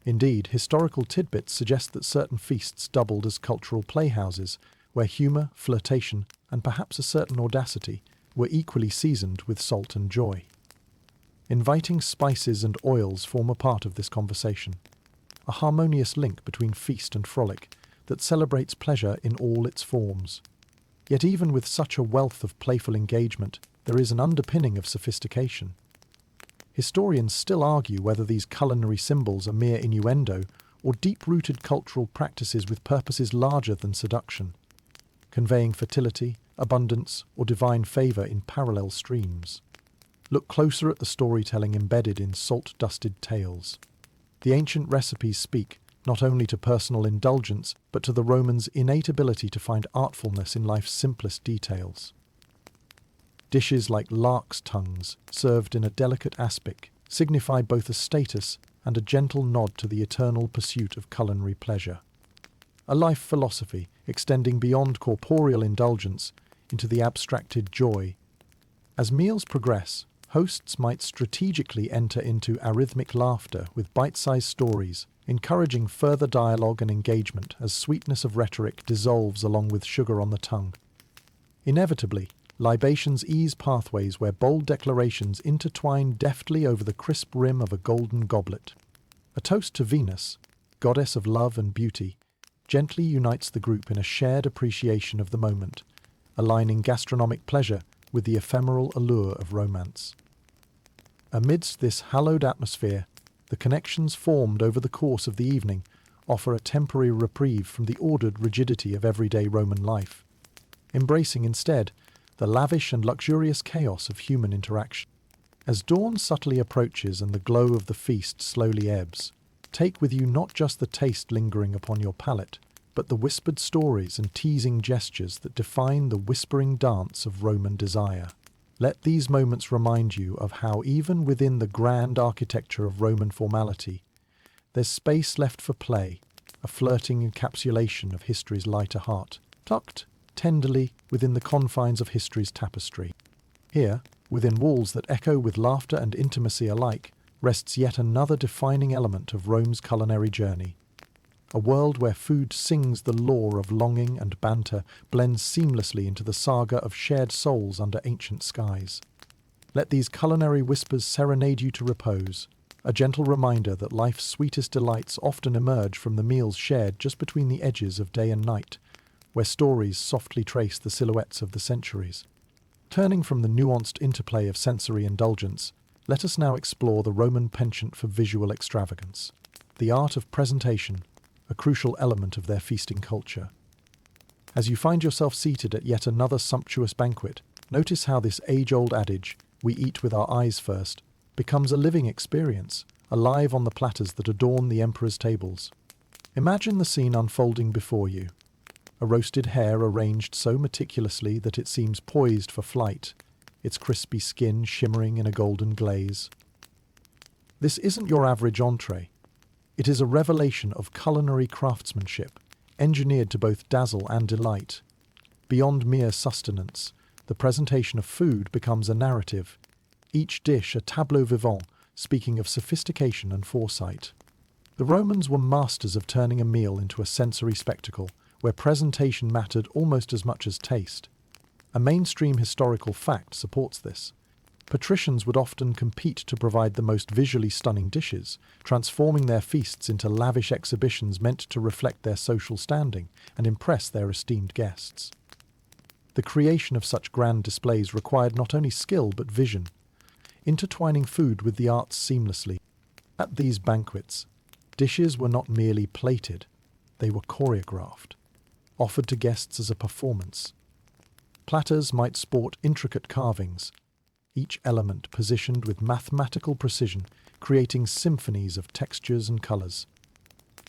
Indeed, historical tidbits suggest that certain feasts doubled as cultural playhouses, where humour, flirtation, and perhaps a certain audacity were equally seasoned with salt and joy. Inviting spices and oils form a part of this conversation, a harmonious link between feast and frolic that celebrates pleasure in all its forms. Yet even with such a wealth of playful engagement, there is an underpinning of sophistication. Historians still argue whether these culinary symbols are mere innuendo or deep-rooted cultural practices with purposes larger than seduction, conveying fertility, abundance, or divine favour in parallel streams. Look closer at the storytelling embedded in salt-dusted tales. The ancient recipes speak not only to personal indulgence, but to the Romans' innate ability to find artfulness in life's simplest details. Dishes like lark's tongues, served in a delicate aspic, signify both a status and a gentle nod to the eternal pursuit of culinary pleasure. A life philosophy extending beyond corporeal indulgence into the abstracted joy. As meals progress, hosts might strategically enter into arrhythmic laughter with bite-sized stories, encouraging further dialogue and engagement as sweetness of rhetoric dissolves along with sugar on the tongue. Inevitably, libations ease pathways where bold declarations intertwine deftly over the crisp rim of a golden goblet. A toast to Venus, goddess of love and beauty, gently unites the group in a shared appreciation of the moment, aligning gastronomic pleasure with the ephemeral allure of romance. Amidst this hallowed atmosphere, the connections formed over the course of the evening offer a temporary reprieve from the ordered rigidity of everyday Roman life, embracing instead the lavish and luxurious chaos of human interaction. As dawn subtly approaches and the glow of the feast slowly ebbs, take with you not just the taste lingering upon your palate, but the whispered stories and teasing gestures that define the whispering dance of Roman desire. Let these moments remind you of how even within the grand architecture of Roman formality, there's space left for play, a flirting encapsulation of history's lighter heart, tucked tenderly within the confines of history's tapestry. Here, within walls that echo with laughter and intimacy alike, rests yet another defining element of Rome's culinary journey. A world where food sings the lore of longing and banter, blends seamlessly into the saga of shared souls under ancient skies. Let these culinary whispers serenade you to repose, a gentle reminder that life's sweetest delights often emerge from the meals shared just between the edges of day and night, where stories softly trace the silhouettes of the centuries. Turning from the nuanced interplay of sensory indulgence, let us now explore the Roman penchant for visual extravagance, the art of presentation, a crucial element of their feasting culture. As you find yourself seated at yet another sumptuous banquet, notice how this age-old adage, "we eat with our eyes first," becomes a living experience, alive on the platters that adorn the emperor's tables. Imagine the scene unfolding before you. A roasted hare arranged so meticulously that it seems poised for flight, its crispy skin shimmering in a golden glaze. This isn't your average entree. It is a revelation of culinary craftsmanship, engineered to both dazzle and delight. Beyond mere sustenance, the presentation of food becomes a narrative, each dish a tableau vivant speaking of sophistication and foresight. The Romans were masters of turning a meal into a sensory spectacle, where presentation mattered almost as much as taste. A mainstream historical fact supports this. Patricians would often compete to provide the most visually stunning dishes, transforming their feasts into lavish exhibitions meant to reflect their social standing and impress their esteemed guests. The creation of such grand displays required not only skill but vision, intertwining food with the arts seamlessly. At these banquets, dishes were not merely plated, they were choreographed, offered to guests as a performance. Platters might sport intricate carvings, each element positioned with mathematical precision, creating symphonies of textures and colours.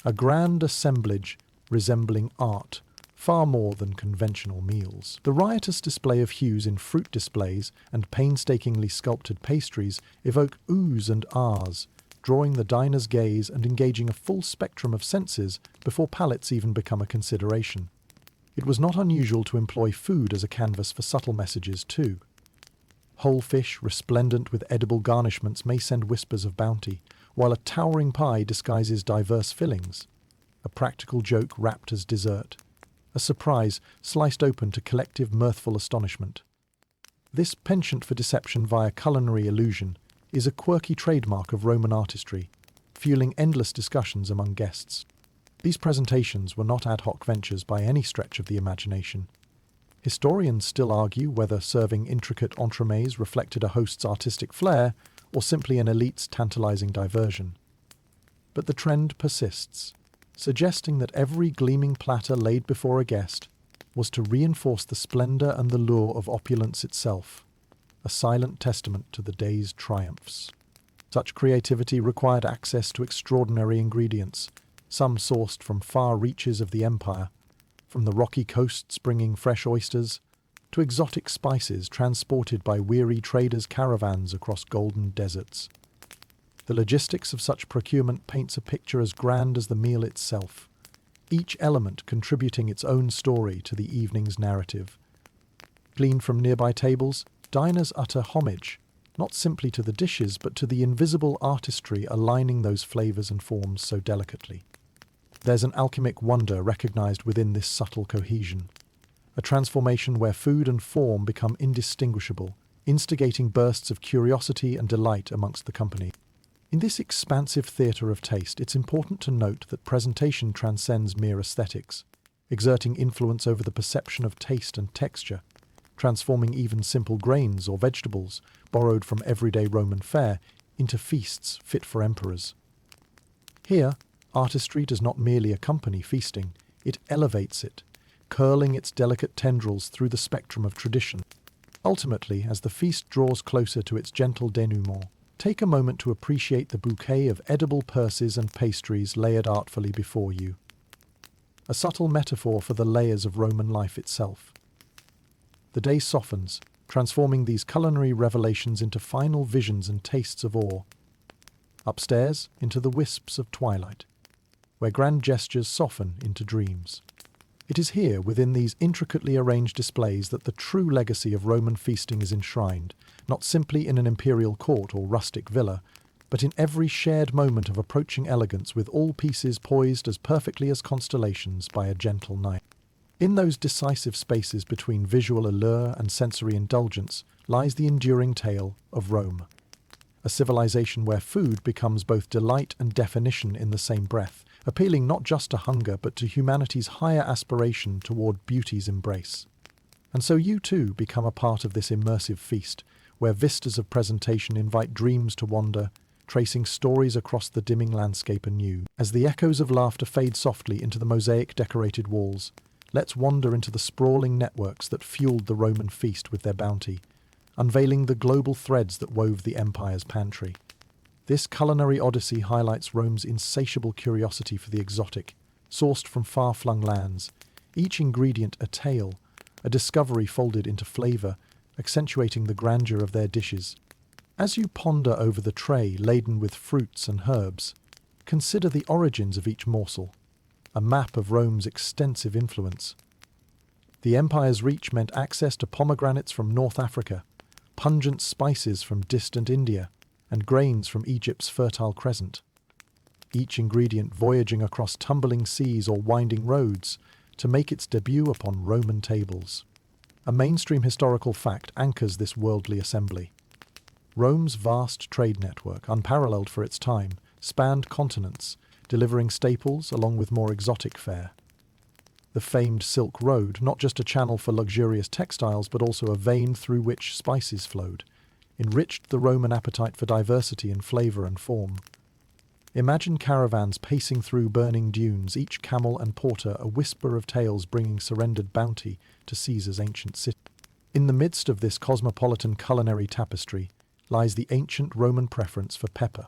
A grand assemblage resembling art, far more than conventional meals. The riotous display of hues in fruit displays and painstakingly sculpted pastries evoke oohs and ahs, drawing the diner's gaze and engaging a full spectrum of senses before palates even become a consideration. It was not unusual to employ food as a canvas for subtle messages too. Whole fish resplendent with edible garnishments may send whispers of bounty, while a towering pie disguises diverse fillings. A practical joke wrapped as dessert. A surprise sliced open to collective mirthful astonishment. This penchant for deception via culinary illusion is a quirky trademark of Roman artistry, fueling endless discussions among guests. These presentations were not ad hoc ventures by any stretch of the imagination. Historians still argue whether serving intricate entremets reflected a host's artistic flair or simply an elite's tantalizing diversion. But the trend persists, suggesting that every gleaming platter laid before a guest was to reinforce the splendor and the lure of opulence itself, a silent testament to the day's triumphs. Such creativity required access to extraordinary ingredients, some sourced from far reaches of the empire, from the rocky coasts bringing fresh oysters, to exotic spices transported by weary traders' caravans across golden deserts. The logistics of such procurement paints a picture as grand as the meal itself, each element contributing its own story to the evening's narrative. Gleaned from nearby tables, diners utter homage, not simply to the dishes but to the invisible artistry aligning those flavors and forms so delicately. There's an alchemic wonder recognized within this subtle cohesion, a transformation where food and form become indistinguishable, instigating bursts of curiosity and delight amongst the company. In this expansive theatre of taste, it's important to note that presentation transcends mere aesthetics, exerting influence over the perception of taste and texture, transforming even simple grains or vegetables, borrowed from everyday Roman fare, into feasts fit for emperors. Here, Artistry does not merely accompany feasting, it elevates it, curling its delicate tendrils through the spectrum of tradition. Ultimately, as the feast draws closer to its gentle denouement, take a moment to appreciate the bouquet of edible purses and pastries layered artfully before you. A subtle metaphor for the layers of Roman life itself. The day softens, transforming these culinary revelations into final visions and tastes of awe. Upstairs, into the wisps of twilight, where grand gestures soften into dreams. It is here, within these intricately arranged displays, that the true legacy of Roman feasting is enshrined, not simply in an imperial court or rustic villa, but in every shared moment of approaching elegance, with all pieces poised as perfectly as constellations by a gentle night. In those decisive spaces between visual allure and sensory indulgence lies the enduring tale of Rome. A civilization where food becomes both delight and definition in the same breath, appealing not just to hunger but to humanity's higher aspiration toward beauty's embrace. And so you too become a part of this immersive feast, where vistas of presentation invite dreams to wander, tracing stories across the dimming landscape anew. As the echoes of laughter fade softly into the mosaic-decorated walls, let's wander into the sprawling networks that fueled the Roman feast with their bounty, unveiling the global threads that wove the empire's pantry. This culinary odyssey highlights Rome's insatiable curiosity for the exotic, sourced from far-flung lands, each ingredient a tale, a discovery folded into flavor, accentuating the grandeur of their dishes. As you ponder over the tray laden with fruits and herbs, consider the origins of each morsel, a map of Rome's extensive influence. The empire's reach meant access to pomegranates from North Africa, pungent spices from distant India, and grains from Egypt's Fertile Crescent. Each ingredient voyaging across tumbling seas or winding roads to make its debut upon Roman tables. A mainstream historical fact anchors this worldly assembly. Rome's vast trade network, unparalleled for its time, spanned continents, delivering staples along with more exotic fare. The famed Silk Road, not just a channel for luxurious textiles but also a vein through which spices flowed, enriched the Roman appetite for diversity in flavor and form. Imagine caravans pacing through burning dunes, each camel and porter a whisper of tales bringing surrendered bounty to Caesar's ancient city. In the midst of this cosmopolitan culinary tapestry lies the ancient Roman preference for pepper.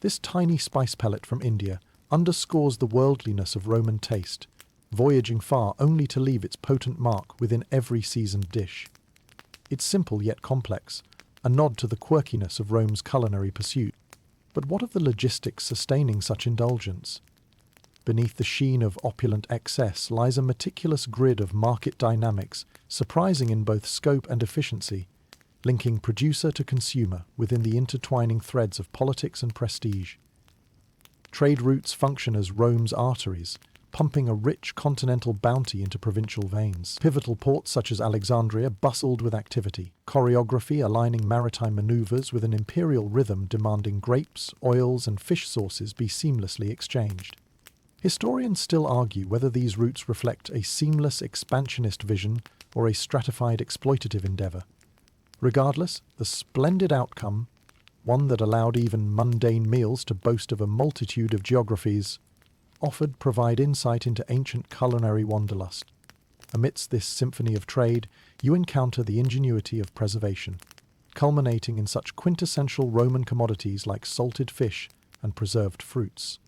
This tiny spice pellet from India underscores the worldliness of Roman taste, voyaging far only to leave its potent mark within every seasoned dish. It's simple yet complex, a nod to the quirkiness of Rome's culinary pursuit. But what of the logistics sustaining such indulgence? Beneath the sheen of opulent excess lies a meticulous grid of market dynamics, surprising in both scope and efficiency, linking producer to consumer within the intertwining threads of politics and prestige. Trade routes function as Rome's arteries, pumping a rich continental bounty into provincial veins. Pivotal ports such as Alexandria bustled with activity, choreography aligning maritime maneuvers with an imperial rhythm demanding grapes, oils, and fish sauces be seamlessly exchanged. Historians still argue whether these routes reflect a seamless expansionist vision or a stratified exploitative endeavor. Regardless, the splendid outcome, one that allowed even mundane meals to boast of a multitude of geographies, provide insight into ancient culinary wanderlust. Amidst this symphony of trade, you encounter the ingenuity of preservation, culminating in such quintessential Roman commodities like salted fish and preserved fruits.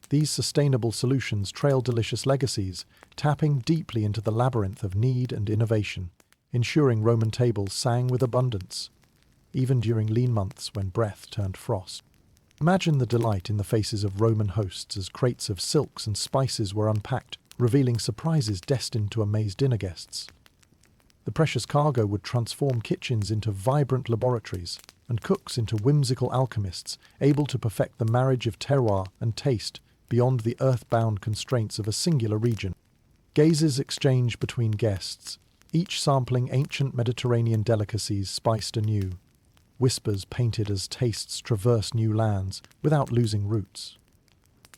These sustainable solutions trail delicious legacies, tapping deeply into the labyrinth of need and innovation, ensuring Roman tables sang with abundance, even during lean months when breath turned frost. Imagine the delight in the faces of Roman hosts as crates of silks and spices were unpacked, revealing surprises destined to amaze dinner guests. The precious cargo would transform kitchens into vibrant laboratories, and cooks into whimsical alchemists, able to perfect the marriage of terroir and taste beyond the earth-bound constraints of a singular region. Gazes exchange between guests, each sampling ancient Mediterranean delicacies spiced anew. Whispers painted as tastes traverse new lands without losing roots.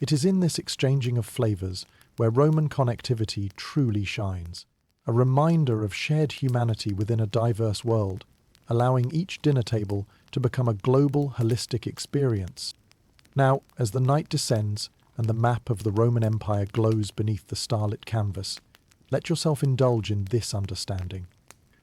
It is in this exchanging of flavors where Roman connectivity truly shines, a reminder of shared humanity within a diverse world, allowing each dinner table to become a global, holistic experience. Now, as the night descends, and the map of the Roman Empire glows beneath the starlit canvas. Let yourself indulge in this understanding.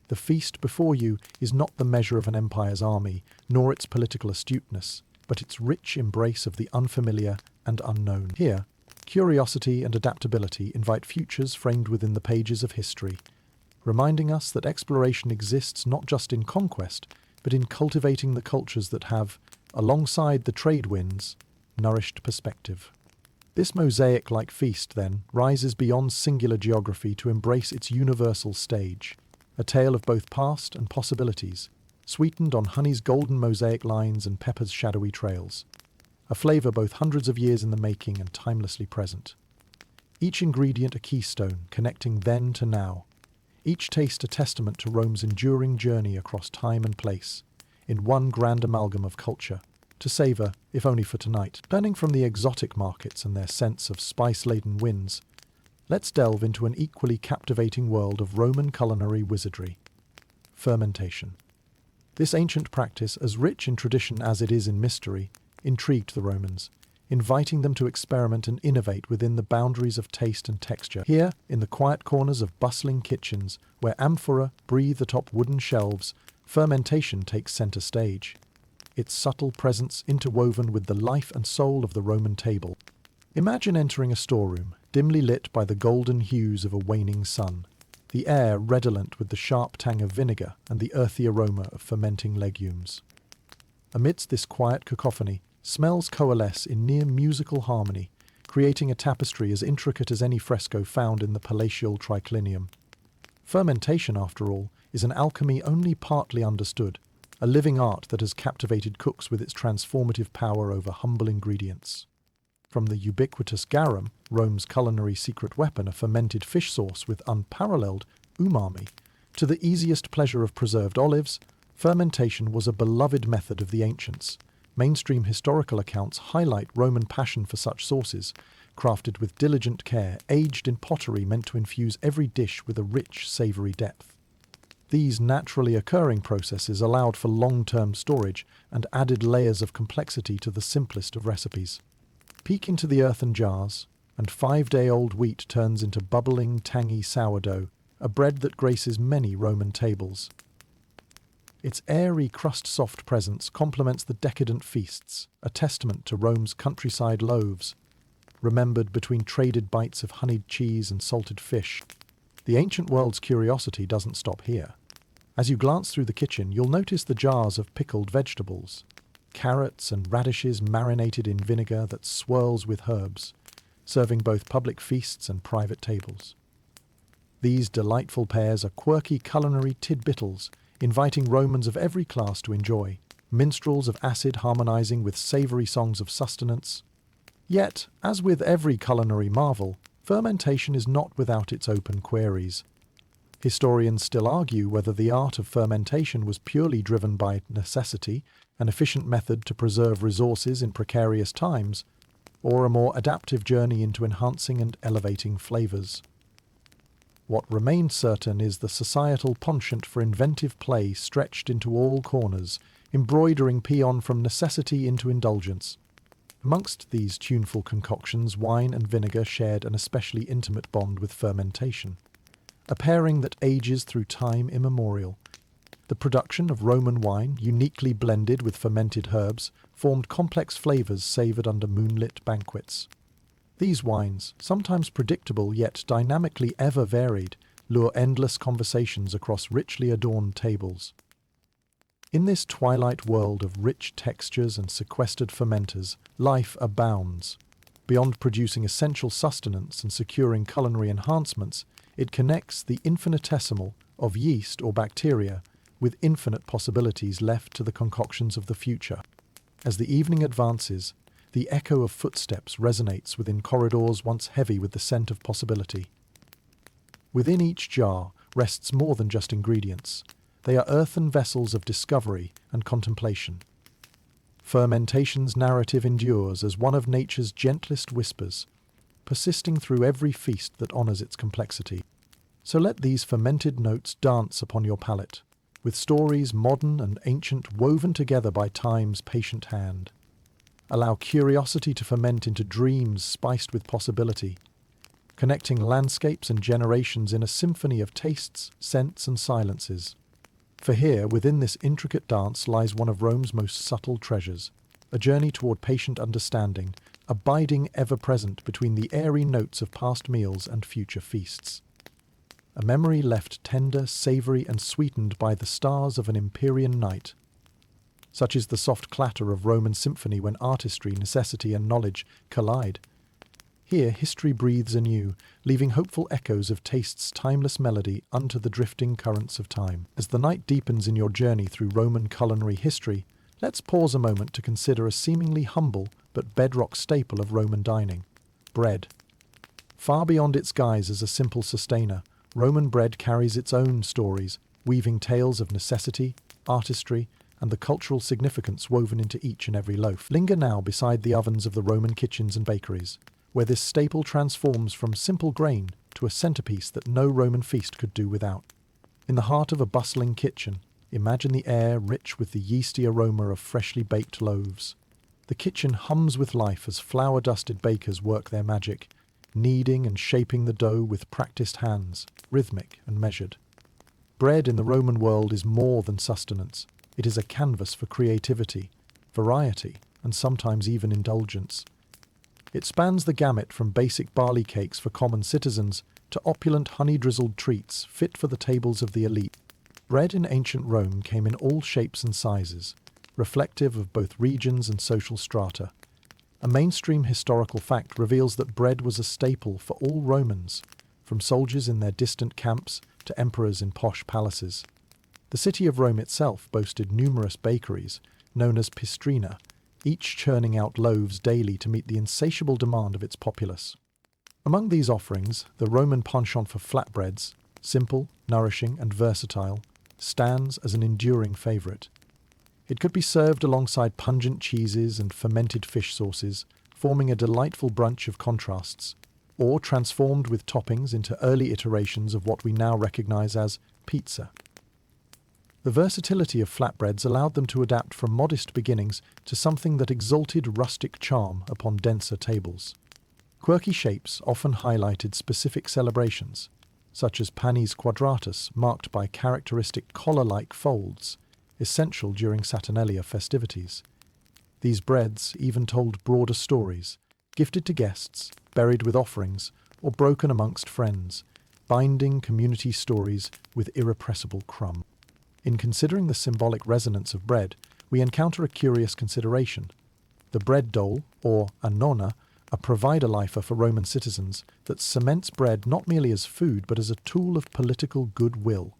The feast before you is not the measure of an empire's army, nor its political astuteness, but its rich embrace of the unfamiliar and unknown. Here, curiosity and adaptability invite futures framed within the pages of history, reminding us that exploration exists not just in conquest, but in cultivating the cultures that have, alongside the trade winds, nourished perspective. This mosaic-like feast, then, rises beyond singular geography to embrace its universal stage, a tale of both past and possibilities, sweetened on honey's golden mosaic lines and pepper's shadowy trails, a flavour both hundreds of years in the making and timelessly present. Each ingredient a keystone, connecting then to now, each taste a testament to Rome's enduring journey across time and place, in one grand amalgam of culture, to savour, if only for tonight. Turning from the exotic markets and their sense of spice-laden winds, let's delve into an equally captivating world of Roman culinary wizardry: fermentation. This ancient practice, as rich in tradition as it is in mystery, intrigued the Romans, inviting them to experiment and innovate within the boundaries of taste and texture. Here, in the quiet corners of bustling kitchens, where amphora breathe atop wooden shelves, fermentation takes centre stage, its subtle presence interwoven with the life and soul of the Roman table. Imagine entering a storeroom, dimly lit by the golden hues of a waning sun, the air redolent with the sharp tang of vinegar and the earthy aroma of fermenting legumes. Amidst this quiet cacophony, smells coalesce in near musical harmony, creating a tapestry as intricate as any fresco found in the palatial triclinium. Fermentation, after all, is an alchemy only partly understood, a living art that has captivated cooks with its transformative power over humble ingredients. From the ubiquitous garum, Rome's culinary secret weapon, a fermented fish sauce with unparalleled umami, to the easiest pleasure of preserved olives, fermentation was a beloved method of the ancients. Mainstream historical accounts highlight Roman passion for such sauces, crafted with diligent care, aged in pottery meant to infuse every dish with a rich, savoury depth. These naturally occurring processes allowed for long-term storage and added layers of complexity to the simplest of recipes. Peek into the earthen jars, and 5-day-old wheat turns into bubbling, tangy sourdough, a bread that graces many Roman tables. Its airy, crust-soft presence complements the decadent feasts, a testament to Rome's countryside loaves, remembered between traded bites of honeyed cheese and salted fish. The ancient world's curiosity doesn't stop here. As you glance through the kitchen, you'll notice the jars of pickled vegetables, carrots and radishes marinated in vinegar that swirls with herbs, serving both public feasts and private tables. These delightful pears are quirky culinary tidbitles, inviting Romans of every class to enjoy, minstrels of acid harmonizing with savoury songs of sustenance. Yet, as with every culinary marvel, fermentation is not without its open queries. Historians still argue whether the art of fermentation was purely driven by necessity, an efficient method to preserve resources in precarious times, or a more adaptive journey into enhancing and elevating flavours. What remains certain is the societal penchant for inventive play stretched into all corners, embroidering paean from necessity into indulgence. Amongst these tuneful concoctions, wine and vinegar shared an especially intimate bond with fermentation, a pairing that ages through time immemorial. The production of Roman wine, uniquely blended with fermented herbs, formed complex flavours savoured under moonlit banquets. These wines, sometimes predictable yet dynamically ever varied, lure endless conversations across richly adorned tables. In this twilight world of rich textures and sequestered fermenters, life abounds. Beyond producing essential sustenance and securing culinary enhancements, it connects the infinitesimal of yeast or bacteria with infinite possibilities left to the concoctions of the future. As the evening advances, the echo of footsteps resonates within corridors once heavy with the scent of possibility. Within each jar rests more than just ingredients. They are earthen vessels of discovery and contemplation. Fermentation's narrative endures as one of nature's gentlest whispers, persisting through every feast that honours its complexity. So let these fermented notes dance upon your palate, with stories modern and ancient woven together by time's patient hand. allow curiosity to ferment into dreams spiced with possibility, connecting landscapes and generations in a symphony of tastes, scents, and silences. For here, within this intricate dance, lies one of Rome's most subtle treasures, a journey toward patient understanding, abiding ever-present between the airy notes of past meals and future feasts. A memory left tender, savoury, and sweetened by the stars of an Empyrean night. Such is the soft clatter of Roman symphony when artistry, necessity, and knowledge collide. Here history breathes anew, leaving hopeful echoes of taste's timeless melody unto the drifting currents of time. As the night deepens in your journey through Roman culinary history, let's pause a moment to consider a seemingly humble but bedrock staple of Roman dining: bread. Far beyond its guise as a simple sustainer, Roman bread carries its own stories, weaving tales of necessity, artistry, and the cultural significance woven into each and every loaf. Linger now beside the ovens of the Roman kitchens and bakeries, where this staple transforms from simple grain to a centerpiece that no Roman feast could do without. In the heart of a bustling kitchen, imagine the air rich with the yeasty aroma of freshly baked loaves. The kitchen hums with life as flour-dusted bakers work their magic, kneading and shaping the dough with practiced hands, rhythmic and measured. Bread in the Roman world is more than sustenance. It is a canvas for creativity, variety, and sometimes even indulgence. It spans the gamut from basic barley cakes for common citizens to opulent honey-drizzled treats fit for the tables of the elite. Bread in ancient Rome came in all shapes and sizes, reflective of both regions and social strata. A mainstream historical fact reveals that bread was a staple for all Romans, from soldiers in their distant camps to emperors in posh palaces. The city of Rome itself boasted numerous bakeries, known as pistrina, each churning out loaves daily to meet the insatiable demand of its populace. Among these offerings, the Roman penchant for flatbreads, simple, nourishing, and versatile, stands as an enduring favourite. It could be served alongside pungent cheeses and fermented fish sauces, forming a delightful brunch of contrasts, or transformed with toppings into early iterations of what we now recognise as pizza. The versatility of flatbreads allowed them to adapt from modest beginnings to something that exalted rustic charm upon denser tables. Quirky shapes often highlighted specific celebrations, such as panis quadratus, marked by characteristic collar-like folds, essential during Saturnalia festivities. These breads even told broader stories, gifted to guests, buried with offerings, or broken amongst friends, binding community stories with irrepressible crumb. In considering the symbolic resonance of bread, we encounter a curious consideration. The bread dole, or annona, a provider-lifer for Roman citizens that cements bread not merely as food but as a tool of political goodwill.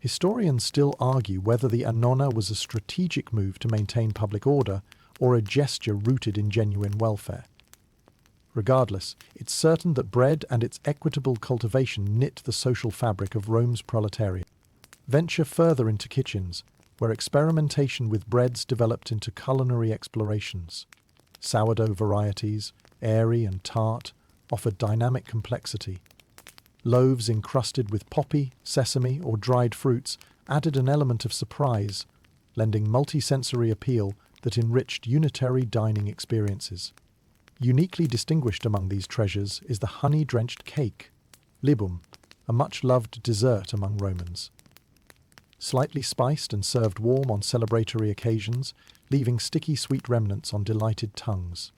Historians still argue whether the annona was a strategic move to maintain public order or a gesture rooted in genuine welfare. Regardless, it's certain that bread and its equitable cultivation knit the social fabric of Rome's proletariat. Venture further into kitchens, where experimentation with breads developed into culinary explorations. Sourdough varieties, airy and tart, offered dynamic complexity. Loaves encrusted with poppy, sesame, or dried fruits added an element of surprise, lending multisensory appeal that enriched unitary dining experiences. Uniquely distinguished among these treasures is the honey-drenched cake, libum, a much-loved dessert among Romans. Slightly spiced and served warm on celebratory occasions, leaving sticky sweet remnants on delighted tongues.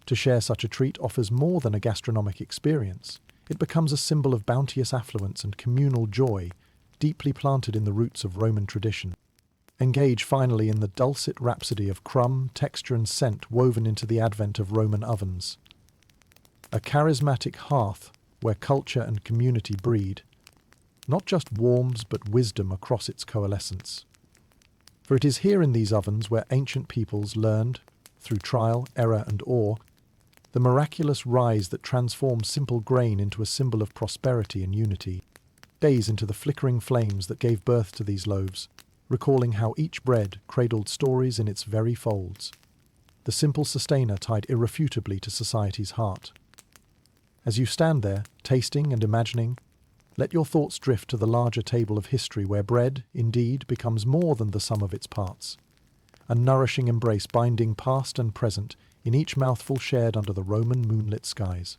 To share such a treat offers more than a gastronomic experience. It becomes a symbol of bounteous affluence and communal joy, deeply planted in the roots of Roman tradition. Engage finally in the dulcet rhapsody of crumb, texture and scent woven into the advent of Roman ovens. A charismatic hearth where culture and community breed, not just warms but wisdom across its coalescence. For it is here in these ovens where ancient peoples learned, through trial, error and awe, the miraculous rise that transforms simple grain into a symbol of prosperity and unity. Gaze into the flickering flames that gave birth to these loaves, recalling how each bread cradled stories in its very folds. The simple sustainer tied irrefutably to society's heart. As you stand there, tasting and imagining, let your thoughts drift to the larger table of history where bread, indeed, becomes more than the sum of its parts. a nourishing embrace binding past and present in each mouthful shared under the Roman moonlit skies.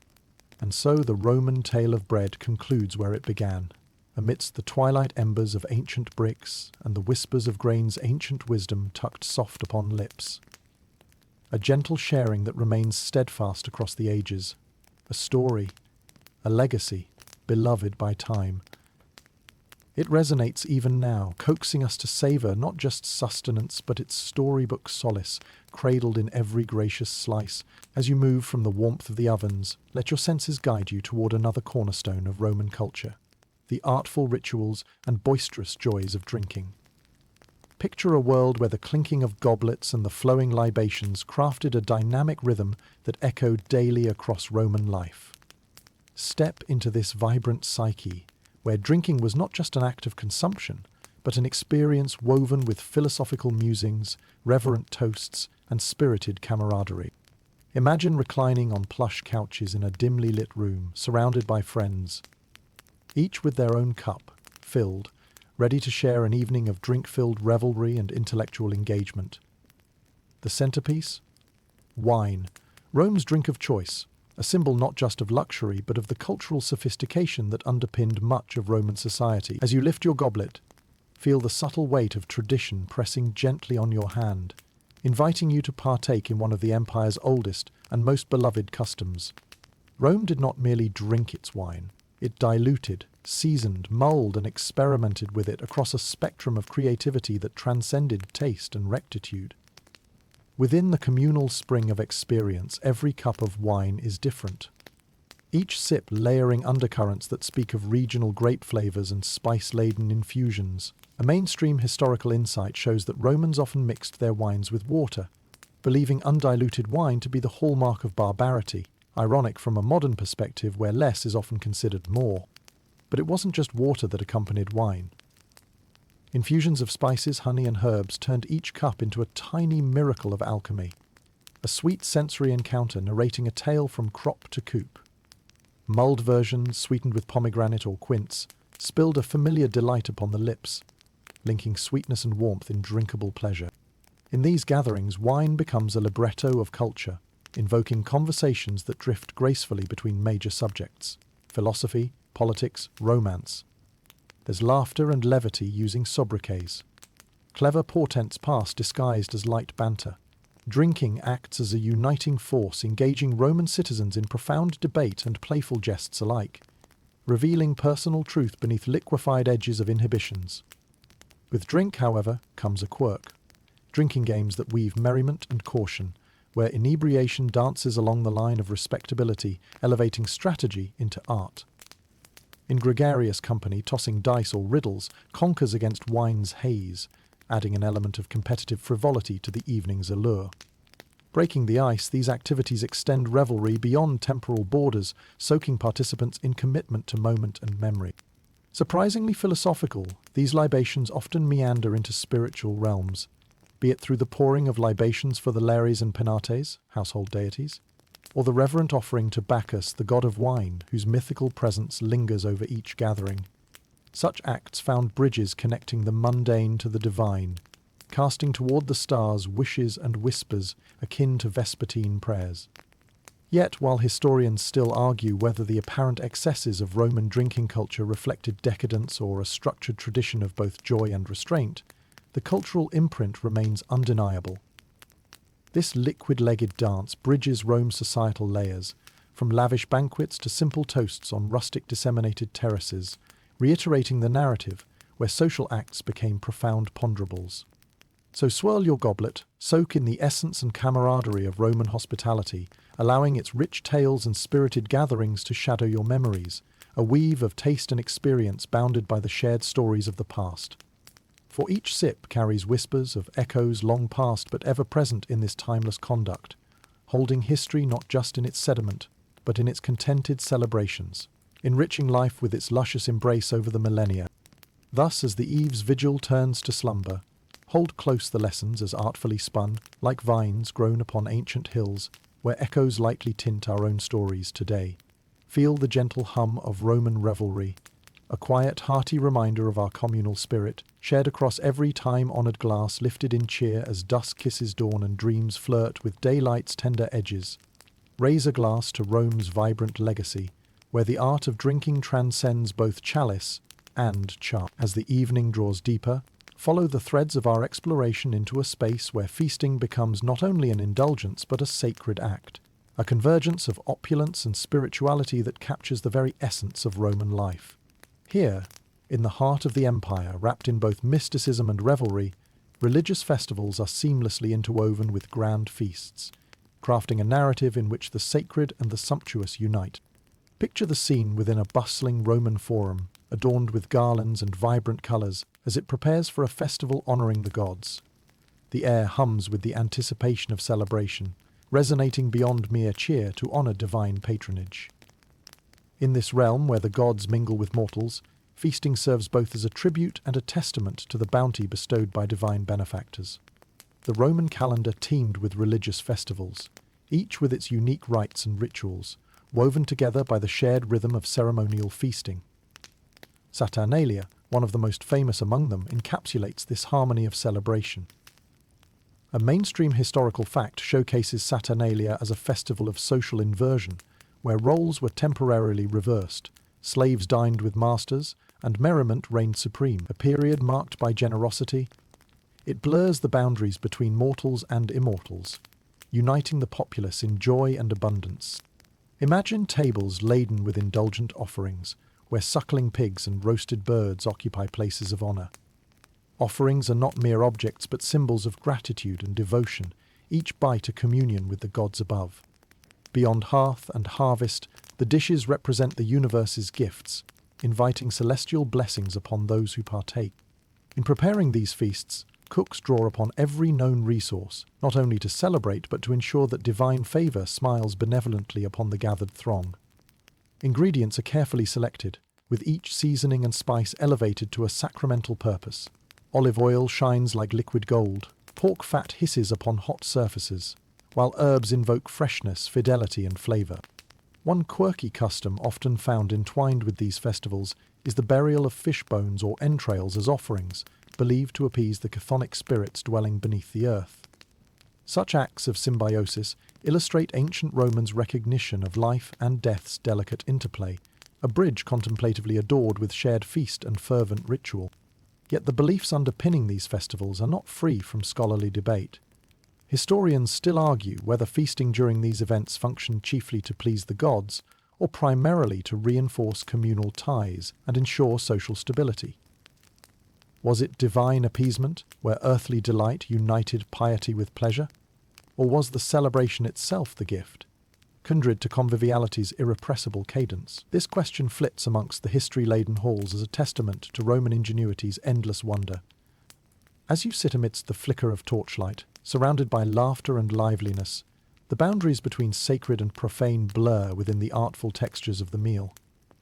And so the Roman tale of bread concludes where it began, amidst the twilight embers of ancient bricks and the whispers of grain's ancient wisdom tucked soft upon lips. A gentle sharing that remains steadfast across the ages, a story, a legacy, beloved by time. It resonates even now, coaxing us to savor not just sustenance but its storybook solace, cradled in every gracious slice. As you move from the warmth of the ovens, let your senses guide you toward another cornerstone of Roman culture, the artful rituals and boisterous joys of drinking. Picture a world where the clinking of goblets and the flowing libations crafted a dynamic rhythm that echoed daily across Roman life. Step into this vibrant psyche, where drinking was not just an act of consumption, but an experience woven with philosophical musings, reverent toasts, and spirited camaraderie. Imagine reclining on plush couches in a dimly lit room, surrounded by friends, each with their own cup, filled, ready to share an evening of drink-filled revelry and intellectual engagement. The centerpiece? Wine, Rome's drink of choice, a symbol not just of luxury but of the cultural sophistication that underpinned much of Roman society. As you lift your goblet, feel the subtle weight of tradition pressing gently on your hand, inviting you to partake in one of the empire's oldest and most beloved customs. Rome did not merely drink its wine, it diluted, seasoned, mulled, and experimented with it across a spectrum of creativity that transcended taste and rectitude. Within the communal spring of experience, every cup of wine is different, each sip layering undercurrents that speak of regional grape flavors and spice-laden infusions. A mainstream historical insight shows that Romans often mixed their wines with water, believing undiluted wine to be the hallmark of barbarity, ironic from a modern perspective where less is often considered more. But it wasn't just water that accompanied wine. Infusions of spices, honey, and herbs turned each cup into a tiny miracle of alchemy, a sweet sensory encounter narrating a tale from crop to coop. Mulled versions, sweetened with pomegranate or quince, spilled a familiar delight upon the lips, linking sweetness and warmth in drinkable pleasure. In these gatherings, wine becomes a libretto of culture, invoking conversations that drift gracefully between major subjects: philosophy, politics, romance. There's laughter and levity using sobriquets. Clever portents pass disguised as light banter. Drinking acts as a uniting force, engaging Roman citizens in profound debate and playful jests alike, revealing personal truth beneath liquefied edges of inhibitions. With drink, however, comes a quirk. Drinking games that weave merriment and caution, where inebriation dances along the line of respectability, elevating strategy into art. In gregarious company, tossing dice or riddles conquers against wine's haze, adding an element of competitive frivolity to the evening's allure. Breaking the ice, these activities extend revelry beyond temporal borders, soaking participants in commitment to moment and memory. Surprisingly philosophical, these libations often meander into spiritual realms, be it through the pouring of libations for the Lares and Penates, household deities, or the reverent offering to Bacchus, the god of wine, whose mythical presence lingers over each gathering. Such acts found bridges connecting the mundane to the divine, casting toward the stars wishes and whispers akin to vespertine prayers. Yet, while historians still argue whether the apparent excesses of Roman drinking culture reflected decadence or a structured tradition of both joy and restraint, the cultural imprint remains undeniable. This liquid-legged dance bridges Rome's societal layers, from lavish banquets to simple toasts on rustic disseminated terraces, reiterating the narrative where social acts became profound ponderables. So swirl your goblet, soak in the essence and camaraderie of Roman hospitality, allowing its rich tales and spirited gatherings to shadow your memories, a weave of taste and experience bounded by the shared stories of the past. For each sip carries whispers of echoes long past but ever present in this timeless conduct, holding history not just in its sediment, but in its contented celebrations, enriching life with its luscious embrace over the millennia. Thus, as the eve's vigil turns to slumber, hold close the lessons as artfully spun, like vines grown upon ancient hills, where echoes lightly tint our own stories today. Feel the gentle hum of Roman revelry, a quiet, hearty reminder of our communal spirit, shared across every time-honored glass lifted in cheer as dusk kisses dawn and dreams flirt with daylight's tender edges. Raise a glass to Rome's vibrant legacy, where the art of drinking transcends both chalice and chart. As the evening draws deeper, follow the threads of our exploration into a space where feasting becomes not only an indulgence but a sacred act, a convergence of opulence and spirituality that captures the very essence of Roman life. Here, in the heart of the empire, wrapped in both mysticism and revelry, religious festivals are seamlessly interwoven with grand feasts, crafting a narrative in which the sacred and the sumptuous unite. Picture the scene within a bustling Roman forum, adorned with garlands and vibrant colours, as it prepares for a festival honouring the gods. The air hums with the anticipation of celebration, resonating beyond mere cheer to honour divine patronage. In this realm where the gods mingle with mortals, feasting serves both as a tribute and a testament to the bounty bestowed by divine benefactors. The Roman calendar teemed with religious festivals, each with its unique rites and rituals, woven together by the shared rhythm of ceremonial feasting. Saturnalia, one of the most famous among them, encapsulates this harmony of celebration. A mainstream historical fact showcases Saturnalia as a festival of social inversion, where roles were temporarily reversed, slaves dined with masters, and merriment reigned supreme, a period marked by generosity. It blurs the boundaries between mortals and immortals, uniting the populace in joy and abundance. Imagine tables laden with indulgent offerings, where suckling pigs and roasted birds occupy places of honour. Offerings are not mere objects but symbols of gratitude and devotion, each bite a communion with the gods above. Beyond hearth and harvest, the dishes represent the universe's gifts, inviting celestial blessings upon those who partake. In preparing these feasts, cooks draw upon every known resource, not only to celebrate but to ensure that divine favour smiles benevolently upon the gathered throng. Ingredients are carefully selected, with each seasoning and spice elevated to a sacramental purpose. Olive oil shines like liquid gold, pork fat hisses upon hot surfaces, while herbs invoke freshness, fidelity and flavour. One quirky custom often found entwined with these festivals is the burial of fish bones or entrails as offerings, believed to appease the chthonic spirits dwelling beneath the earth. Such acts of symbiosis illustrate ancient Romans' recognition of life and death's delicate interplay, a bridge contemplatively adored with shared feast and fervent ritual. Yet the beliefs underpinning these festivals are not free from scholarly debate. Historians still argue whether feasting during these events functioned chiefly to please the gods or primarily to reinforce communal ties and ensure social stability. Was it divine appeasement, where earthly delight united piety with pleasure? Or was the celebration itself the gift, kindred to conviviality's irrepressible cadence? This question flits amongst the history-laden halls as a testament to Roman ingenuity's endless wonder. As you sit amidst the flicker of torchlight, surrounded by laughter and liveliness, the boundaries between sacred and profane blur within the artful textures of the meal.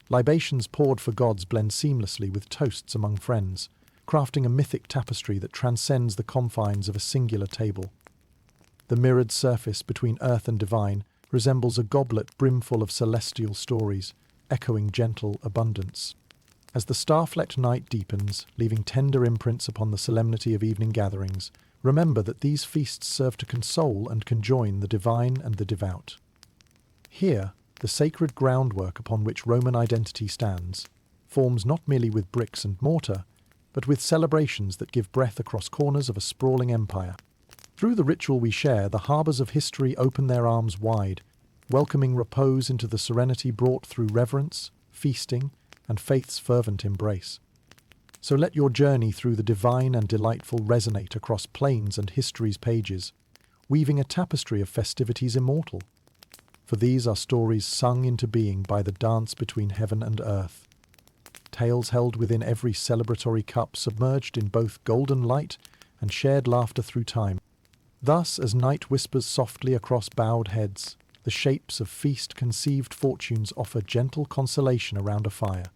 Libations poured for gods blend seamlessly with toasts among friends, crafting a mythic tapestry that transcends the confines of a singular table. The mirrored surface between earth and divine resembles a goblet brimful of celestial stories, echoing gentle abundance. As the star-flecked night deepens, leaving tender imprints upon the solemnity of evening gatherings, remember that these feasts serve to console and conjoin the divine and the devout. Here, the sacred groundwork upon which Roman identity stands forms not merely with bricks and mortar, but with celebrations that give breath across corners of a sprawling empire. Through the ritual we share, the harbours of history open their arms wide, welcoming repose into the serenity brought through reverence, feasting, and faith's fervent embrace. So let your journey through the divine and delightful resonate across planes and history's pages, weaving a tapestry of festivities immortal. For these are stories sung into being by the dance between heaven and earth, tales held within every celebratory cup, submerged in both golden light and shared laughter through time. Thus, as night whispers softly across bowed heads, the shapes of feast-conceived fortunes offer gentle consolation around a fire,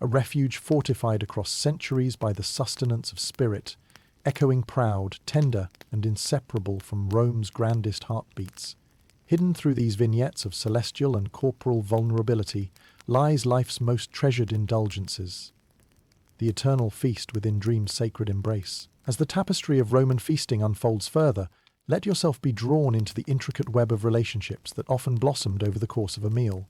a refuge fortified across centuries by the sustenance of spirit, echoing proud, tender, and inseparable from Rome's grandest heartbeats. Hidden through these vignettes of celestial and corporal vulnerability lies life's most treasured indulgences, the eternal feast within dream's sacred embrace. As the tapestry of Roman feasting unfolds further, let yourself be drawn into the intricate web of relationships that often blossomed over the course of a meal.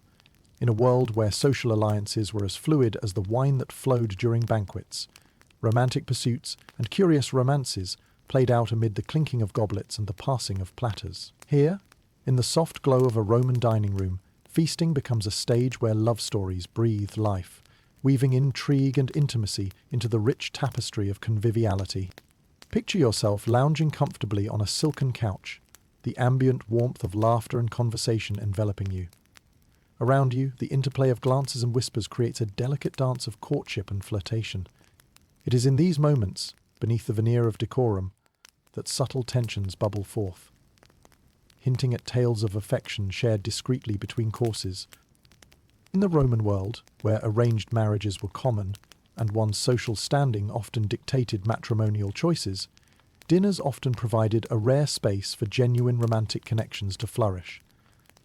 In a world where social alliances were as fluid as the wine that flowed during banquets, romantic pursuits and curious romances played out amid the clinking of goblets and the passing of platters. Here, in the soft glow of a Roman dining room, feasting becomes a stage where love stories breathe life, weaving intrigue and intimacy into the rich tapestry of conviviality. Picture yourself lounging comfortably on a silken couch, the ambient warmth of laughter and conversation enveloping you. Around you, the interplay of glances and whispers creates a delicate dance of courtship and flirtation. It is in these moments, beneath the veneer of decorum, that subtle tensions bubble forth, hinting at tales of affection shared discreetly between courses. In the Roman world, where arranged marriages were common and one's social standing often dictated matrimonial choices, dinners often provided a rare space for genuine romantic connections to flourish.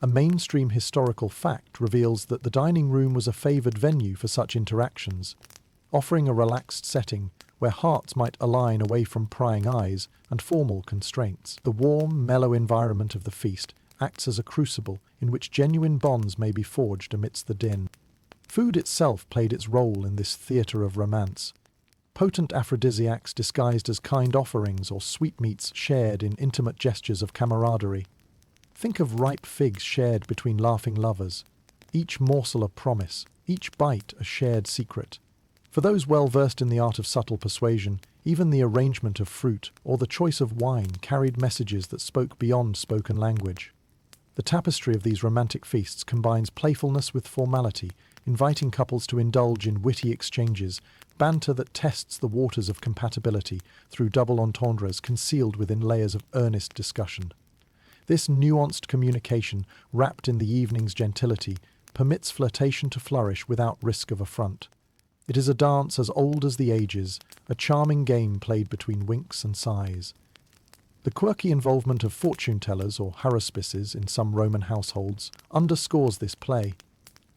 A mainstream historical fact reveals that the dining room was a favoured venue for such interactions, offering a relaxed setting where hearts might align away from prying eyes and formal constraints. The warm, mellow environment of the feast acts as a crucible in which genuine bonds may be forged amidst the din. Food itself played its role in this theatre of romance. Potent aphrodisiacs disguised as kind offerings or sweetmeats shared in intimate gestures of camaraderie. Think of ripe figs shared between laughing lovers, each morsel a promise, each bite a shared secret. For those well versed in the art of subtle persuasion, even the arrangement of fruit or the choice of wine carried messages that spoke beyond spoken language. The tapestry of these romantic feasts combines playfulness with formality, inviting couples to indulge in witty exchanges, banter that tests the waters of compatibility through double entendres concealed within layers of earnest discussion. This nuanced communication, wrapped in the evening's gentility, permits flirtation to flourish without risk of affront. It is a dance as old as the ages, a charming game played between winks and sighs. The quirky involvement of fortune-tellers or haruspices in some Roman households underscores this play.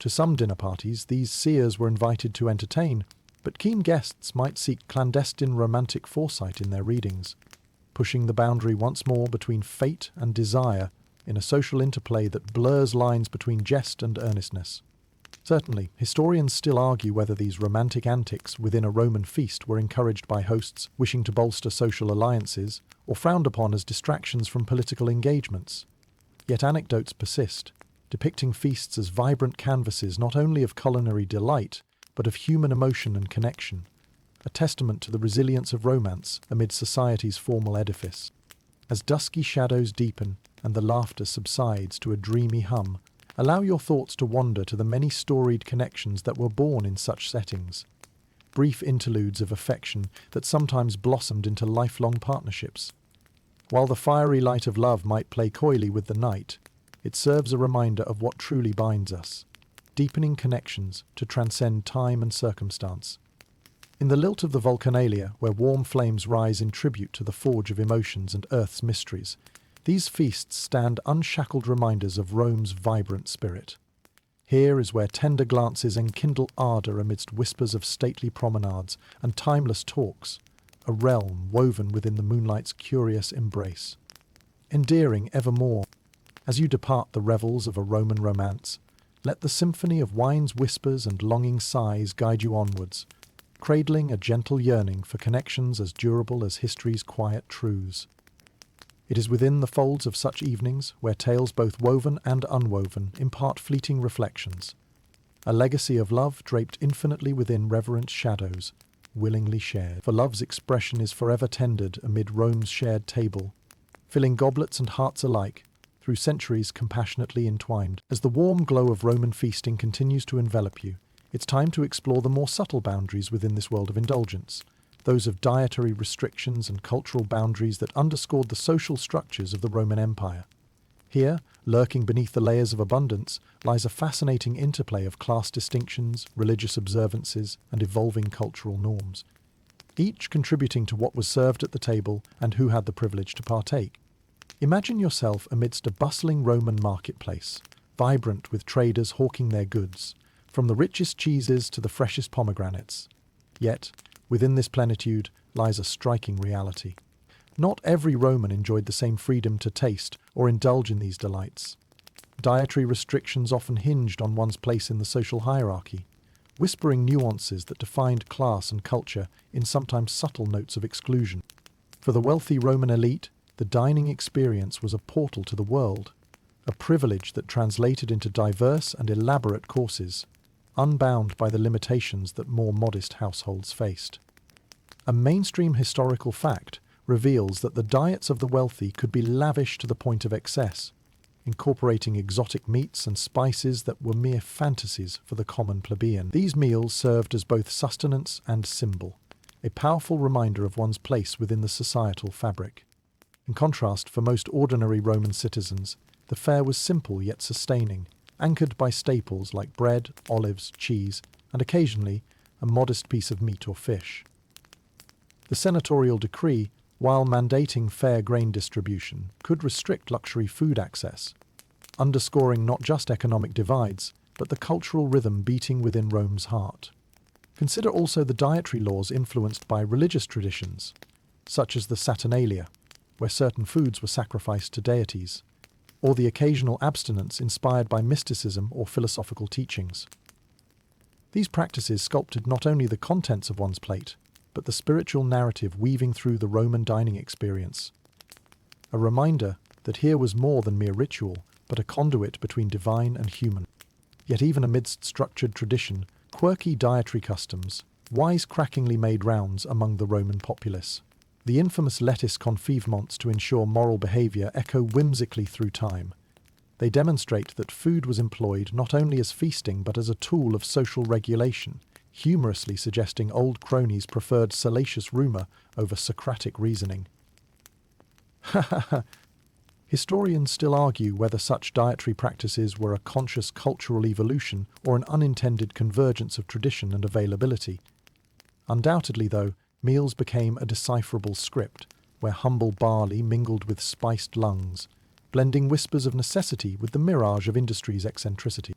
To some dinner parties, these seers were invited to entertain, but keen guests might seek clandestine romantic foresight in their readings, pushing the boundary once more between fate and desire in a social interplay that blurs lines between jest and earnestness. Certainly, historians still argue whether these romantic antics within a Roman feast were encouraged by hosts wishing to bolster social alliances or frowned upon as distractions from political engagements. Yet anecdotes persist, depicting feasts as vibrant canvases not only of culinary delight, but of human emotion and connection, a testament to the resilience of romance amid society's formal edifice. As dusky shadows deepen and the laughter subsides to a dreamy hum, allow your thoughts to wander to the many storied connections that were born in such settings. Brief interludes of affection that sometimes blossomed into lifelong partnerships. While the fiery light of love might play coyly with the night, it serves a reminder of what truly binds us, deepening connections to transcend time and circumstance. In the lilt of the Vulcanalia, where warm flames rise in tribute to the forge of emotions and Earth's mysteries, these feasts stand unshackled reminders of Rome's vibrant spirit. Here is where tender glances enkindle ardour amidst whispers of stately promenades and timeless talks, a realm woven within the moonlight's curious embrace. Endearing evermore, as you depart the revels of a Roman romance, let the symphony of wine's whispers and longing sighs guide you onwards, cradling a gentle yearning for connections as durable as history's quiet truths. It is within the folds of such evenings where tales both woven and unwoven impart fleeting reflections, a legacy of love draped infinitely within reverent shadows, willingly shared. For love's expression is forever tendered amid Rome's shared table, filling goblets and hearts alike, through centuries compassionately entwined. As the warm glow of Roman feasting continues to envelop you, it's time to explore the more subtle boundaries within this world of indulgence, those of dietary restrictions and cultural boundaries that underscored the social structures of the Roman Empire. Here, lurking beneath the layers of abundance, lies a fascinating interplay of class distinctions, religious observances, and evolving cultural norms, each contributing to what was served at the table and who had the privilege to partake. Imagine yourself amidst a bustling Roman marketplace, vibrant with traders hawking their goods, from the richest cheeses to the freshest pomegranates. Yet, within this plenitude lies a striking reality. Not every Roman enjoyed the same freedom to taste or indulge in these delights. Dietary restrictions often hinged on one's place in the social hierarchy, whispering nuances that defined class and culture in sometimes subtle notes of exclusion. For the wealthy Roman elite, the dining experience was a portal to the world, a privilege that translated into diverse and elaborate courses, unbound by the limitations that more modest households faced. A mainstream historical fact reveals that the diets of the wealthy could be lavish to the point of excess, incorporating exotic meats and spices that were mere fantasies for the common plebeian. These meals served as both sustenance and symbol, a powerful reminder of one's place within the societal fabric. In contrast, for most ordinary Roman citizens, the fare was simple yet sustaining, anchored by staples like bread, olives, cheese, and occasionally a modest piece of meat or fish. The senatorial decree, while mandating fair grain distribution, could restrict luxury food access, underscoring not just economic divides, but the cultural rhythm beating within Rome's heart. Consider also the dietary laws influenced by religious traditions, such as the Saturnalia, where certain foods were sacrificed to deities, or the occasional abstinence inspired by mysticism or philosophical teachings. These practices sculpted not only the contents of one's plate, but the spiritual narrative weaving through the Roman dining experience. A reminder that here was more than mere ritual, but a conduit between divine and human. Yet even amidst structured tradition, quirky dietary customs wisecrackingly made rounds among the Roman populace. The infamous lettuce confinements to ensure moral behaviour echo whimsically through time. They demonstrate that food was employed not only as feasting but as a tool of social regulation, humorously suggesting old cronies preferred salacious rumour over Socratic reasoning. Historians still argue whether such dietary practices were a conscious cultural evolution or an unintended convergence of tradition and availability. Undoubtedly, though, meals became a decipherable script, where humble barley mingled with spiced lungs, blending whispers of necessity with the mirage of industry's eccentricity.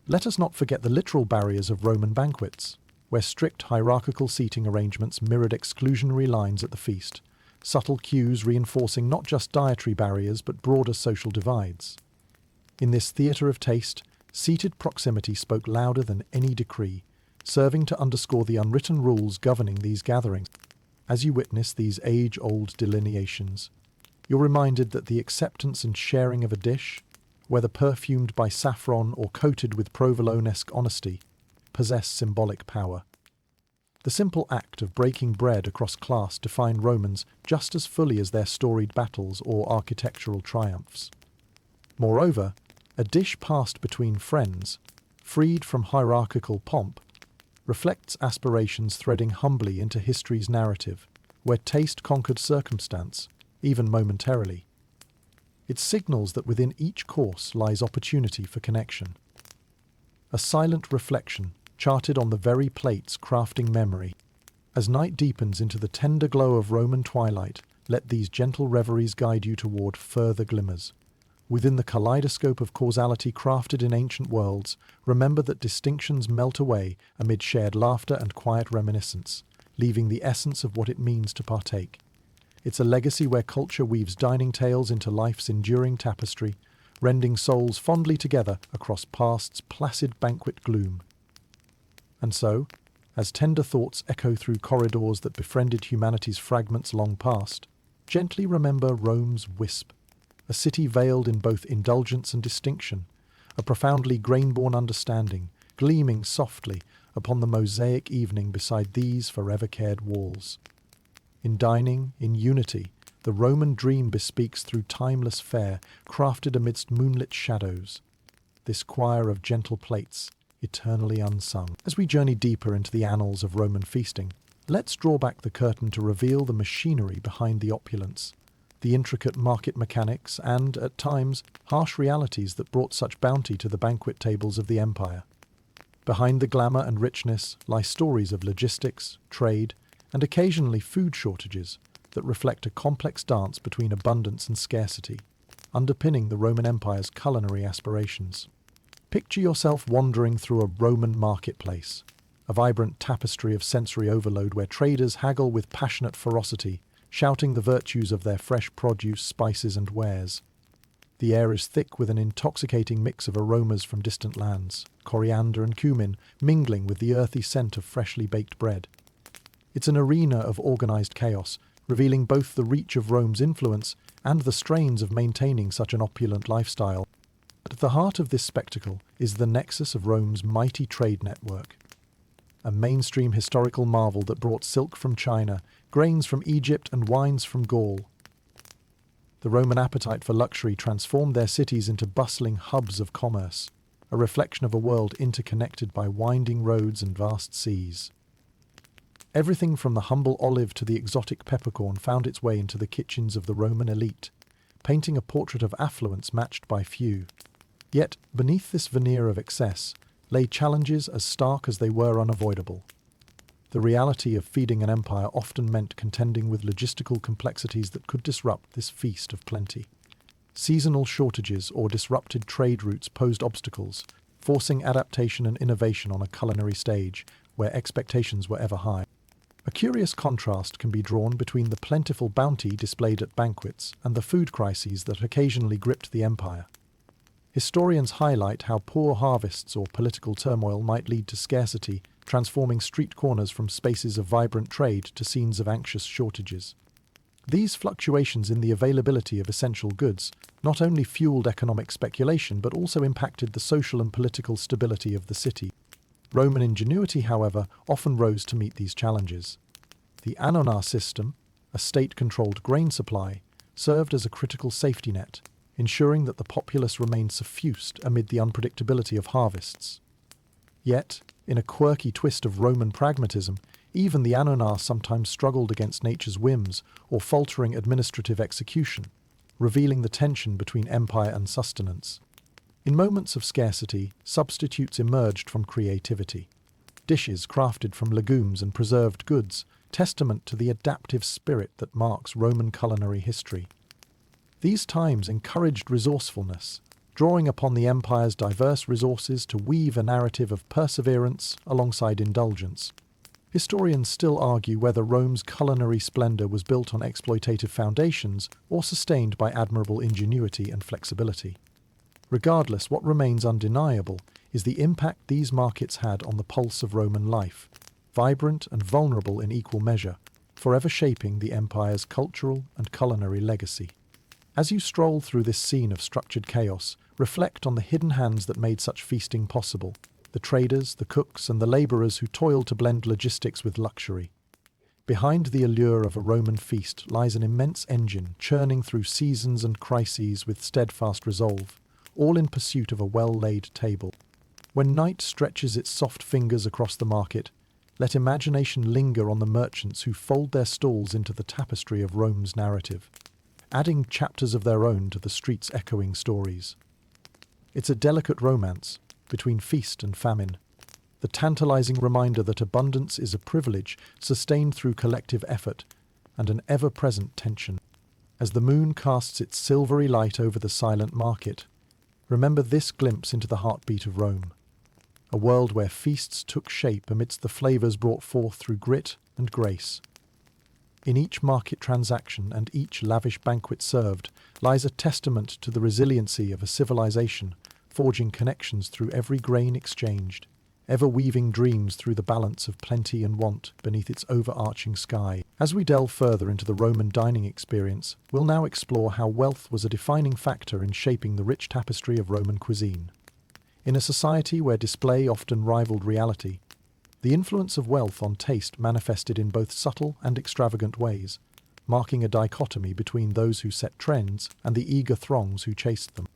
Let us not forget the literal barriers of Roman banquets, where strict hierarchical seating arrangements mirrored exclusionary lines at the feast, subtle cues reinforcing not just dietary barriers but broader social divides. In this theatre of taste, seated proximity spoke louder than any decree, serving to underscore the unwritten rules governing these gatherings. As you witness these age-old delineations, you're reminded that the acceptance and sharing of a dish, whether perfumed by saffron or coated with provolonesque honesty, possess symbolic power. The simple act of breaking bread across class defined Romans just as fully as their storied battles or architectural triumphs. Moreover, a dish passed between friends, freed from hierarchical pomp, reflects aspirations threading humbly into history's narrative, where taste conquered circumstance, even momentarily. It signals that within each course lies opportunity for connection. A silent reflection, charted on the very plates crafting memory. As night deepens into the tender glow of Roman twilight, let these gentle reveries guide you toward further glimmers. Within the kaleidoscope of causality crafted in ancient worlds, remember that distinctions melt away amid shared laughter and quiet reminiscence, leaving the essence of what it means to partake. It's a legacy where culture weaves dining tales into life's enduring tapestry, rending souls fondly together across past's placid banquet gloom. And so, as tender thoughts echo through corridors that befriended humanity's fragments long past, gently remember Rome's wisp, a city veiled in both indulgence and distinction, a profoundly grain-born understanding, gleaming softly upon the mosaic evening beside these forever-cared walls. In dining, in unity, the Roman dream bespeaks through timeless fare, crafted amidst moonlit shadows. This choir of gentle plates, eternally unsung. As we journey deeper into the annals of Roman feasting, let's draw back the curtain to reveal the machinery behind the opulence, the intricate market mechanics and, at times, harsh realities that brought such bounty to the banquet tables of the empire. Behind the glamour and richness lie stories of logistics, trade, and occasionally food shortages that reflect a complex dance between abundance and scarcity, underpinning the Roman Empire's culinary aspirations. Picture yourself wandering through a Roman marketplace, a vibrant tapestry of sensory overload where traders haggle with passionate ferocity, shouting the virtues of their fresh produce, spices, and wares. The air is thick with an intoxicating mix of aromas from distant lands, coriander and cumin mingling with the earthy scent of freshly baked bread. It's an arena of organized chaos, revealing both the reach of Rome's influence and the strains of maintaining such an opulent lifestyle. At the heart of this spectacle is the nexus of Rome's mighty trade network, a mainstream historical marvel that brought silk from China, grains from Egypt, and wines from Gaul. The Roman appetite for luxury transformed their cities into bustling hubs of commerce, a reflection of a world interconnected by winding roads and vast seas. Everything from the humble olive to the exotic peppercorn found its way into the kitchens of the Roman elite, painting a portrait of affluence matched by few. Yet, beneath this veneer of excess, lay challenges as stark as they were unavoidable. The reality of feeding an empire often meant contending with logistical complexities that could disrupt this feast of plenty. Seasonal shortages or disrupted trade routes posed obstacles, forcing adaptation and innovation on a culinary stage where expectations were ever high. A curious contrast can be drawn between the plentiful bounty displayed at banquets and the food crises that occasionally gripped the empire. Historians highlight how poor harvests or political turmoil might lead to scarcity, transforming street corners from spaces of vibrant trade to scenes of anxious shortages. These fluctuations in the availability of essential goods not only fueled economic speculation but also impacted the social and political stability of the city. Roman ingenuity, however, often rose to meet these challenges. The annonar system, a state-controlled grain supply, served as a critical safety net, ensuring that the populace remained suffused amid the unpredictability of harvests. Yet, in a quirky twist of Roman pragmatism, even the annonar sometimes struggled against nature's whims or faltering administrative execution, revealing the tension between empire and sustenance. In moments of scarcity, substitutes emerged from creativity. Dishes crafted from legumes and preserved goods, testament to the adaptive spirit that marks Roman culinary history. These times encouraged resourcefulness, drawing upon the empire's diverse resources to weave a narrative of perseverance alongside indulgence. Historians still argue whether Rome's culinary splendor was built on exploitative foundations or sustained by admirable ingenuity and flexibility. Regardless, what remains undeniable is the impact these markets had on the pulse of Roman life, vibrant and vulnerable in equal measure, forever shaping the empire's cultural and culinary legacy. As you stroll through this scene of structured chaos, reflect on the hidden hands that made such feasting possible, the traders, the cooks, and the laborers who toiled to blend logistics with luxury. Behind the allure of a Roman feast lies an immense engine churning through seasons and crises with steadfast resolve, all in pursuit of a well-laid table. When night stretches its soft fingers across the market, let imagination linger on the merchants who fold their stalls into the tapestry of Rome's narrative, adding chapters of their own to the street's echoing stories. It's a delicate romance between feast and famine, the tantalizing reminder that abundance is a privilege sustained through collective effort and an ever-present tension. As the moon casts its silvery light over the silent market, remember this glimpse into the heartbeat of Rome, a world where feasts took shape amidst the flavors brought forth through grit and grace. In each market transaction and each lavish banquet served lies a testament to the resiliency of a civilization, forging connections through every grain exchanged, ever weaving dreams through the balance of plenty and want beneath its overarching sky. As we delve further into the Roman dining experience, we'll now explore how wealth was a defining factor in shaping the rich tapestry of Roman cuisine. In a society where display often rivaled reality, the influence of wealth on taste manifested in both subtle and extravagant ways, marking a dichotomy between those who set trends and the eager throngs who chased them.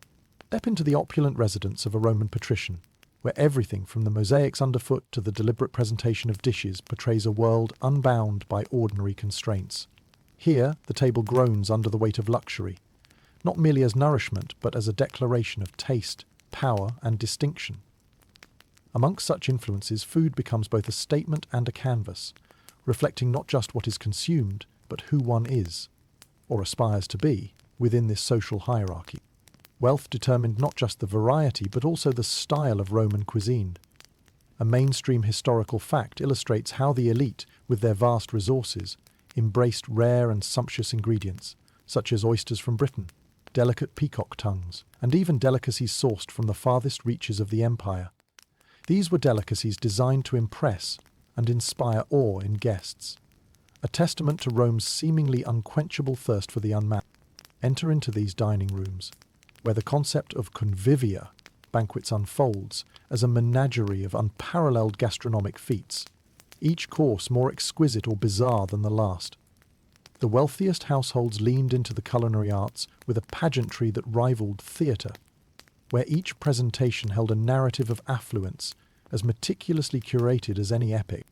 Step into the opulent residence of a Roman patrician, where everything from the mosaics underfoot to the deliberate presentation of dishes portrays a world unbound by ordinary constraints. Here, the table groans under the weight of luxury, not merely as nourishment, but as a declaration of taste, power, and distinction. Amongst such influences, food becomes both a statement and a canvas, reflecting not just what is consumed, but who one is, or aspires to be, within this social hierarchy. Wealth determined not just the variety but also the style of Roman cuisine. A mainstream historical fact illustrates how the elite, with their vast resources, embraced rare and sumptuous ingredients, such as oysters from Britain, delicate peacock tongues, and even delicacies sourced from the farthest reaches of the empire. These were delicacies designed to impress and inspire awe in guests, a testament to Rome's seemingly unquenchable thirst for the unmatched. Enter into these dining rooms, where the concept of convivia, banquets, unfolds as a menagerie of unparalleled gastronomic feats, each course more exquisite or bizarre than the last. The wealthiest households leaned into the culinary arts with a pageantry that rivaled theatre, where each presentation held a narrative of affluence as meticulously curated as any epic.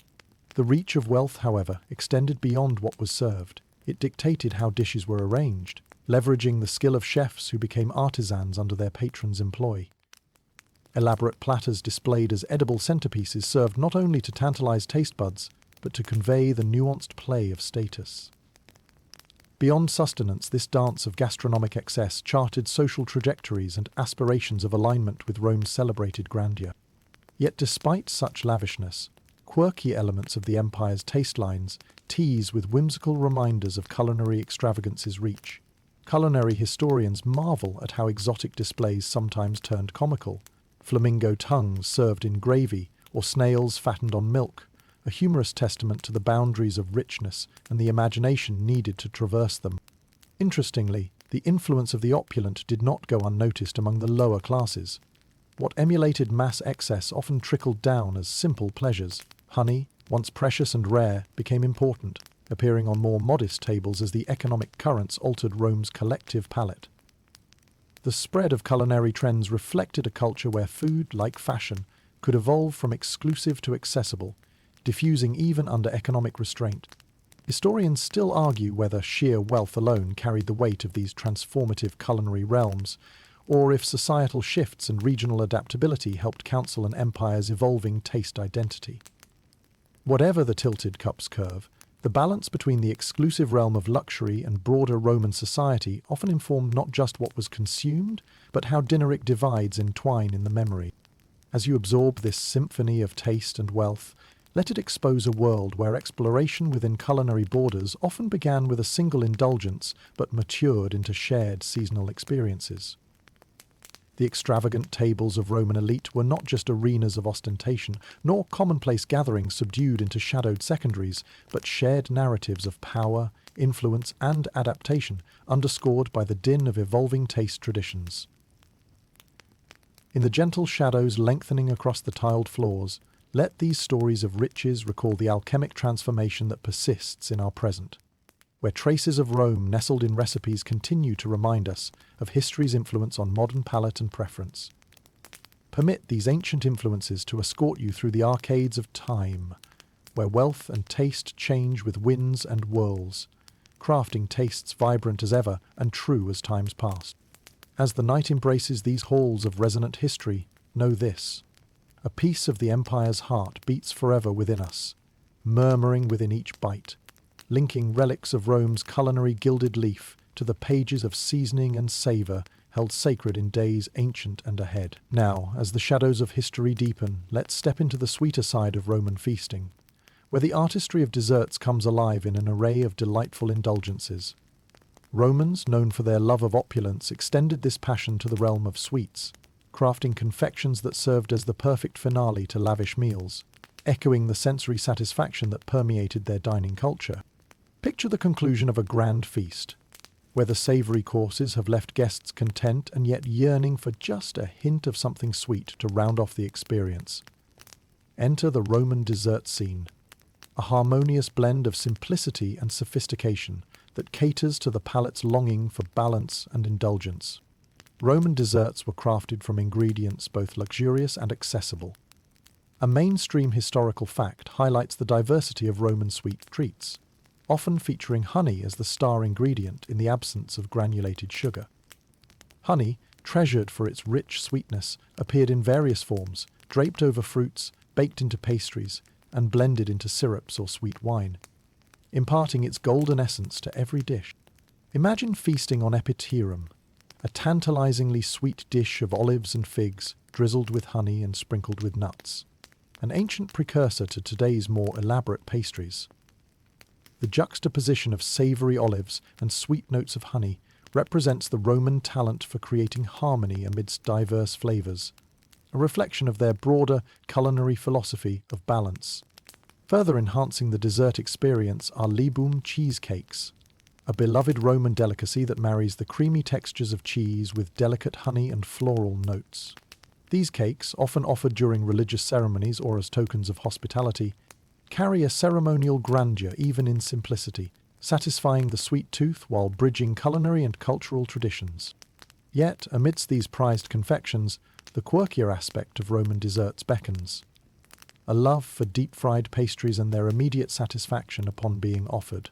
The reach of wealth, however, extended beyond what was served. It dictated how dishes were arranged, leveraging the skill of chefs who became artisans under their patrons' employ. Elaborate platters displayed as edible centerpieces served not only to tantalize taste buds, but to convey the nuanced play of status. Beyond sustenance, this dance of gastronomic excess charted social trajectories and aspirations of alignment with Rome's celebrated grandeur. Yet despite such lavishness, quirky elements of the empire's taste lines tease with whimsical reminders of culinary extravagance's reach. Culinary historians marvel at how exotic displays sometimes turned comical. Flamingo tongues served in gravy or snails fattened on milk, a humorous testament to the boundaries of richness and the imagination needed to traverse them. Interestingly, the influence of the opulent did not go unnoticed among the lower classes. What emulated mass excess often trickled down as simple pleasures. Honey, once precious and rare, became important, appearing on more modest tables as the economic currents altered Rome's collective palate. The spread of culinary trends reflected a culture where food, like fashion, could evolve from exclusive to accessible, diffusing even under economic restraint. Historians still argue whether sheer wealth alone carried the weight of these transformative culinary realms, or if societal shifts and regional adaptability helped counsel an empire's evolving taste identity. Whatever the tilted cup's curve, the balance between the exclusive realm of luxury and broader Roman society often informed not just what was consumed, but how Dietaric divides entwine in the memory. As you absorb this symphony of taste and wealth, let it expose a world where exploration within culinary borders often began with a single indulgence but matured into shared seasonal experiences. The extravagant tables of Roman elite were not just arenas of ostentation, nor commonplace gatherings subdued into shadowed secondaries, but shared narratives of power, influence, and adaptation, underscored by the din of evolving taste traditions. In the gentle shadows lengthening across the tiled floors, let these stories of riches recall the alchemic transformation that persists in our present, where traces of Rome nestled in recipes continue to remind us of history's influence on modern palate and preference. Permit these ancient influences to escort you through the arcades of time, where wealth and taste change with winds and whirls, crafting tastes vibrant as ever and true as times past. As the night embraces these halls of resonant history, know this: a piece of the empire's heart beats forever within us, murmuring within each bite, linking relics of Rome's culinary gilded leaf to the pages of seasoning and savour held sacred in days ancient and ahead. Now, as the shadows of history deepen, let's step into the sweeter side of Roman feasting, where the artistry of desserts comes alive in an array of delightful indulgences. Romans, known for their love of opulence, extended this passion to the realm of sweets, crafting confections that served as the perfect finale to lavish meals, echoing the sensory satisfaction that permeated their dining culture. Picture the conclusion of a grand feast, where the savoury courses have left guests content and yet yearning for just a hint of something sweet to round off the experience. Enter the Roman dessert scene, a harmonious blend of simplicity and sophistication that caters to the palate's longing for balance and indulgence. Roman desserts were crafted from ingredients both luxurious and accessible. A mainstream historical fact highlights the diversity of Roman sweet treats, often featuring honey as the star ingredient in the absence of granulated sugar. Honey, treasured for its rich sweetness, appeared in various forms, draped over fruits, baked into pastries, and blended into syrups or sweet wine, imparting its golden essence to every dish. Imagine feasting on epiterum, a tantalizingly sweet dish of olives and figs, drizzled with honey and sprinkled with nuts, an ancient precursor to today's more elaborate pastries. The juxtaposition of savory olives and sweet notes of honey represents the Roman talent for creating harmony amidst diverse flavors, a reflection of their broader culinary philosophy of balance. Further enhancing the dessert experience are libum cheesecakes, a beloved Roman delicacy that marries the creamy textures of cheese with delicate honey and floral notes. These cakes, often offered during religious ceremonies or as tokens of hospitality, carry a ceremonial grandeur even in simplicity, satisfying the sweet tooth while bridging culinary and cultural traditions. Yet, amidst these prized confections, the quirkier aspect of Roman desserts beckons. A love for deep-fried pastries and their immediate satisfaction upon being offered.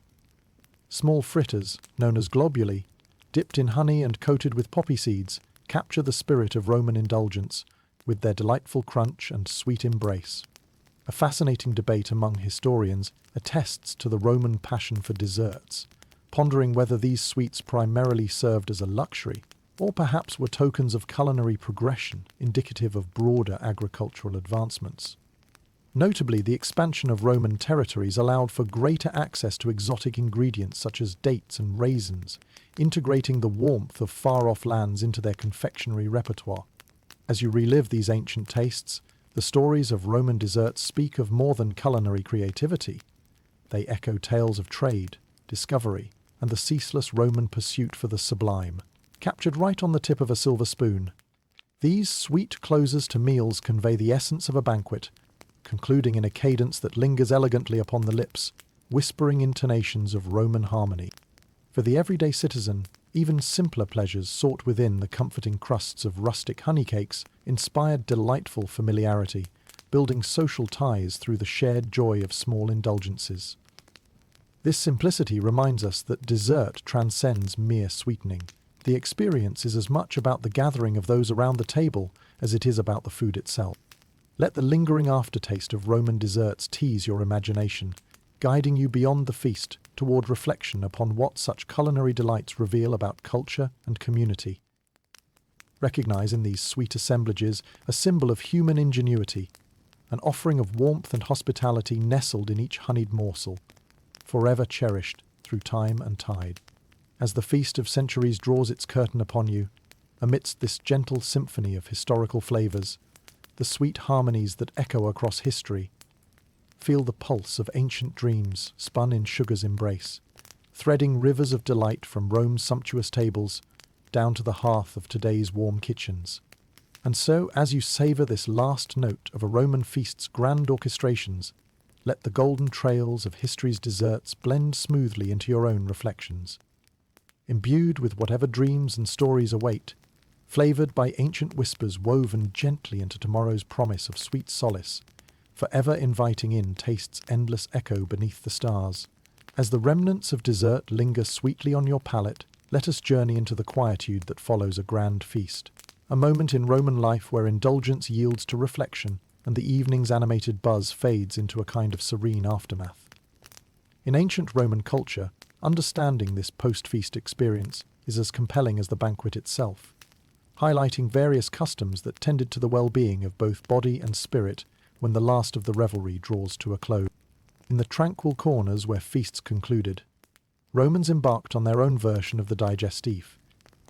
Small fritters, known as globuli, dipped in honey and coated with poppy seeds, capture the spirit of Roman indulgence with their delightful crunch and sweet embrace. A fascinating debate among historians attests to the Roman passion for desserts, pondering whether these sweets primarily served as a luxury or perhaps were tokens of culinary progression indicative of broader agricultural advancements. Notably, the expansion of Roman territories allowed for greater access to exotic ingredients such as dates and raisins, integrating the warmth of far-off lands into their confectionery repertoire. As you relive these ancient tastes, the stories of Roman desserts speak of more than culinary creativity. They echo tales of trade, discovery, and the ceaseless Roman pursuit for the sublime, captured right on the tip of a silver spoon. These sweet closers to meals convey the essence of a banquet, concluding in a cadence that lingers elegantly upon the lips, whispering intonations of Roman harmony. For the everyday citizen, even simpler pleasures sought within the comforting crusts of rustic honeycakes inspired delightful familiarity, building social ties through the shared joy of small indulgences. This simplicity reminds us that dessert transcends mere sweetening. The experience is as much about the gathering of those around the table as it is about the food itself. Let the lingering aftertaste of Roman desserts tease your imagination, guiding you beyond the feast toward reflection upon what such culinary delights reveal about culture and community. Recognize in these sweet assemblages a symbol of human ingenuity, an offering of warmth and hospitality nestled in each honeyed morsel, forever cherished through time and tide. As the feast of centuries draws its curtain upon you, amidst this gentle symphony of historical flavors, the sweet harmonies that echo across history, feel the pulse of ancient dreams spun in sugar's embrace, threading rivers of delight from Rome's sumptuous tables down to the hearth of today's warm kitchens. And so, as you savor this last note of a Roman feast's grand orchestrations, let the golden trails of history's desserts blend smoothly into your own reflections. Imbued with whatever dreams and stories await, flavored by ancient whispers woven gently into tomorrow's promise of sweet solace, forever inviting in taste's endless echo beneath the stars. As the remnants of dessert linger sweetly on your palate, let us journey into the quietude that follows a grand feast, a moment in Roman life where indulgence yields to reflection and the evening's animated buzz fades into a kind of serene aftermath. In ancient Roman culture, understanding this post-feast experience is as compelling as the banquet itself, highlighting various customs that tended to the well-being of both body and spirit when the last of the revelry draws to a close. In the tranquil corners where feasts concluded, Romans embarked on their own version of the digestif,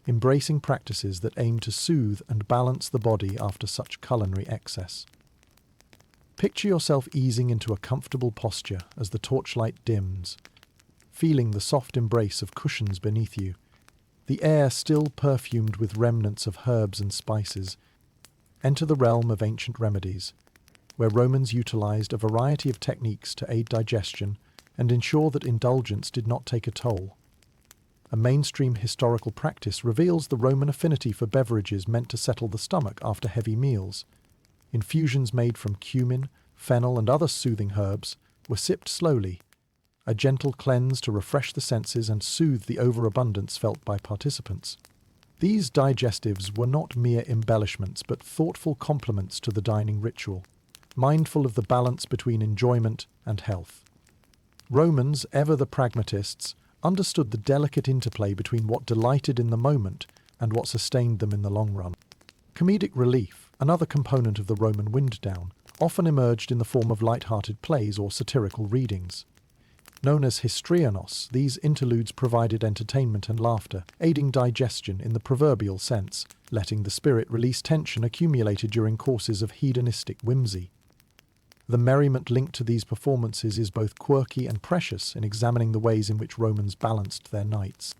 embracing practices that aim to soothe and balance the body after such culinary excess. Picture yourself easing into a comfortable posture as the torchlight dims, feeling the soft embrace of cushions beneath you, the air still perfumed with remnants of herbs and spices. Enter the realm of ancient remedies, where Romans utilized a variety of techniques to aid digestion and ensure that indulgence did not take a toll. A mainstream historical practice reveals the Roman affinity for beverages meant to settle the stomach after heavy meals. Infusions made from cumin, fennel, and other soothing herbs were sipped slowly, a gentle cleanse to refresh the senses and soothe the overabundance felt by participants. These digestives were not mere embellishments but thoughtful complements to the dining ritual, mindful of the balance between enjoyment and health. Romans, ever the pragmatists, understood the delicate interplay between what delighted in the moment and what sustained them in the long run. Comedic relief, another component of the Roman wind down, often emerged in the form of light-hearted plays or satirical readings. Known as histrionos, these interludes provided entertainment and laughter, aiding digestion in the proverbial sense, letting the spirit release tension accumulated during courses of hedonistic whimsy. The merriment linked to these performances is both quirky and precious in examining the ways in which Romans balanced their nights.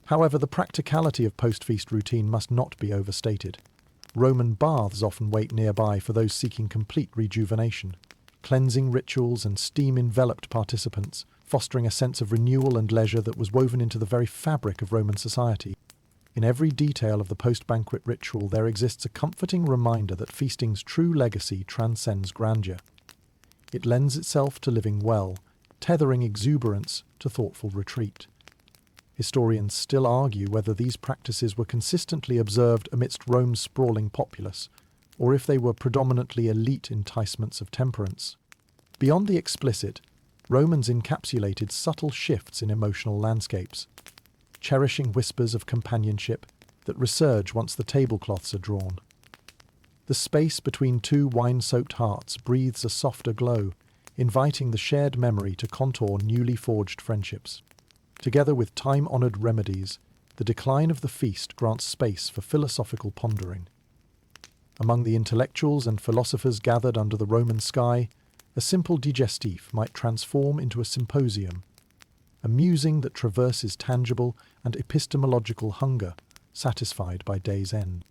However, the practicality of post-feast routine must not be overstated. Roman baths often wait nearby for those seeking complete rejuvenation. Cleansing rituals and steam-enveloped participants, fostering a sense of renewal and leisure that was woven into the very fabric of Roman society. In every detail of the post-banquet ritual there exists a comforting reminder that feasting's true legacy transcends grandeur. It lends itself to living well, tethering exuberance to thoughtful retreat. Historians still argue whether these practices were consistently observed amidst Rome's sprawling populace, or if they were predominantly elite enticements of temperance. Beyond the explicit, Romans encapsulated subtle shifts in emotional landscapes, cherishing whispers of companionship that resurge once the tablecloths are drawn. The space between two wine-soaked hearts breathes a softer glow, inviting the shared memory to contour newly forged friendships. Together with time-honoured remedies, the decline of the feast grants space for philosophical pondering. Among the intellectuals and philosophers gathered under the Roman sky, a simple digestif might transform into a symposium, a musing that traverses tangible and epistemological hunger, satisfied by day's end.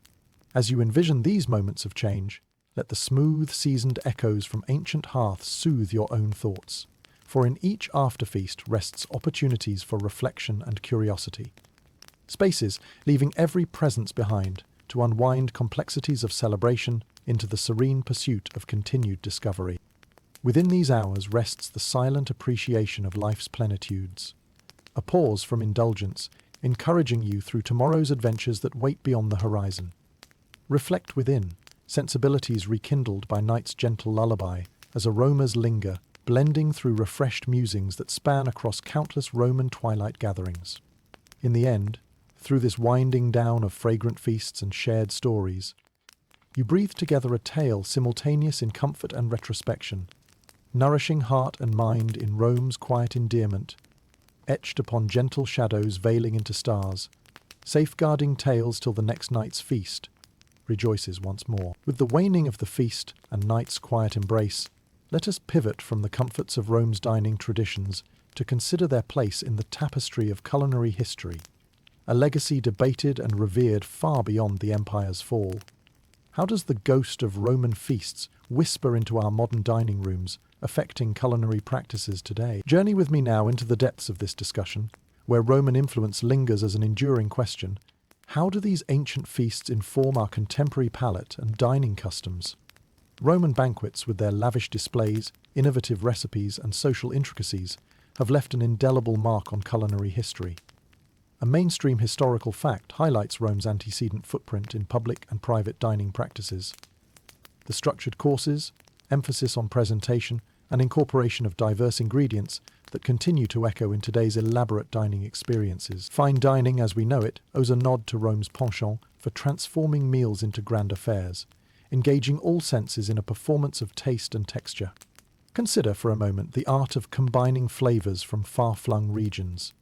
As you envision these moments of change, let the smooth, seasoned echoes from ancient hearths soothe your own thoughts, for in each afterfeast rests opportunities for reflection and curiosity. Spaces leaving every presence behind to unwind complexities of celebration into the serene pursuit of continued discovery. Within these hours rests the silent appreciation of life's plenitudes, a pause from indulgence, encouraging you through tomorrow's adventures that wait beyond the horizon. Reflect within, sensibilities rekindled by night's gentle lullaby, as aromas linger, blending through refreshed musings that span across countless Roman twilight gatherings. In the end, through this winding down of fragrant feasts and shared stories, you breathe together a tale simultaneous in comfort and retrospection, nourishing heart and mind in Rome's quiet endearment, etched upon gentle shadows veiling into stars, safeguarding tales till the next night's feast rejoices once more. With the waning of the feast and night's quiet embrace, let us pivot from the comforts of Rome's dining traditions to consider their place in the tapestry of culinary history, a legacy debated and revered far beyond the empire's fall. How does the ghost of Roman feasts whisper into our modern dining rooms, affecting culinary practices today? Journey with me now into the depths of this discussion, where Roman influence lingers as an enduring question. How do these ancient feasts inform our contemporary palate and dining customs? Roman banquets, with their lavish displays, innovative recipes, and social intricacies, have left an indelible mark on culinary history. A mainstream historical fact highlights Rome's antecedent footprint in public and private dining practices. The structured courses, emphasis on presentation, and incorporation of diverse ingredients that continue to echo in today's elaborate dining experiences. Fine dining, as we know it, owes a nod to Rome's penchant for transforming meals into grand affairs, engaging all senses in a performance of taste and texture. Consider for a moment the art of combining flavors from far-flung regions,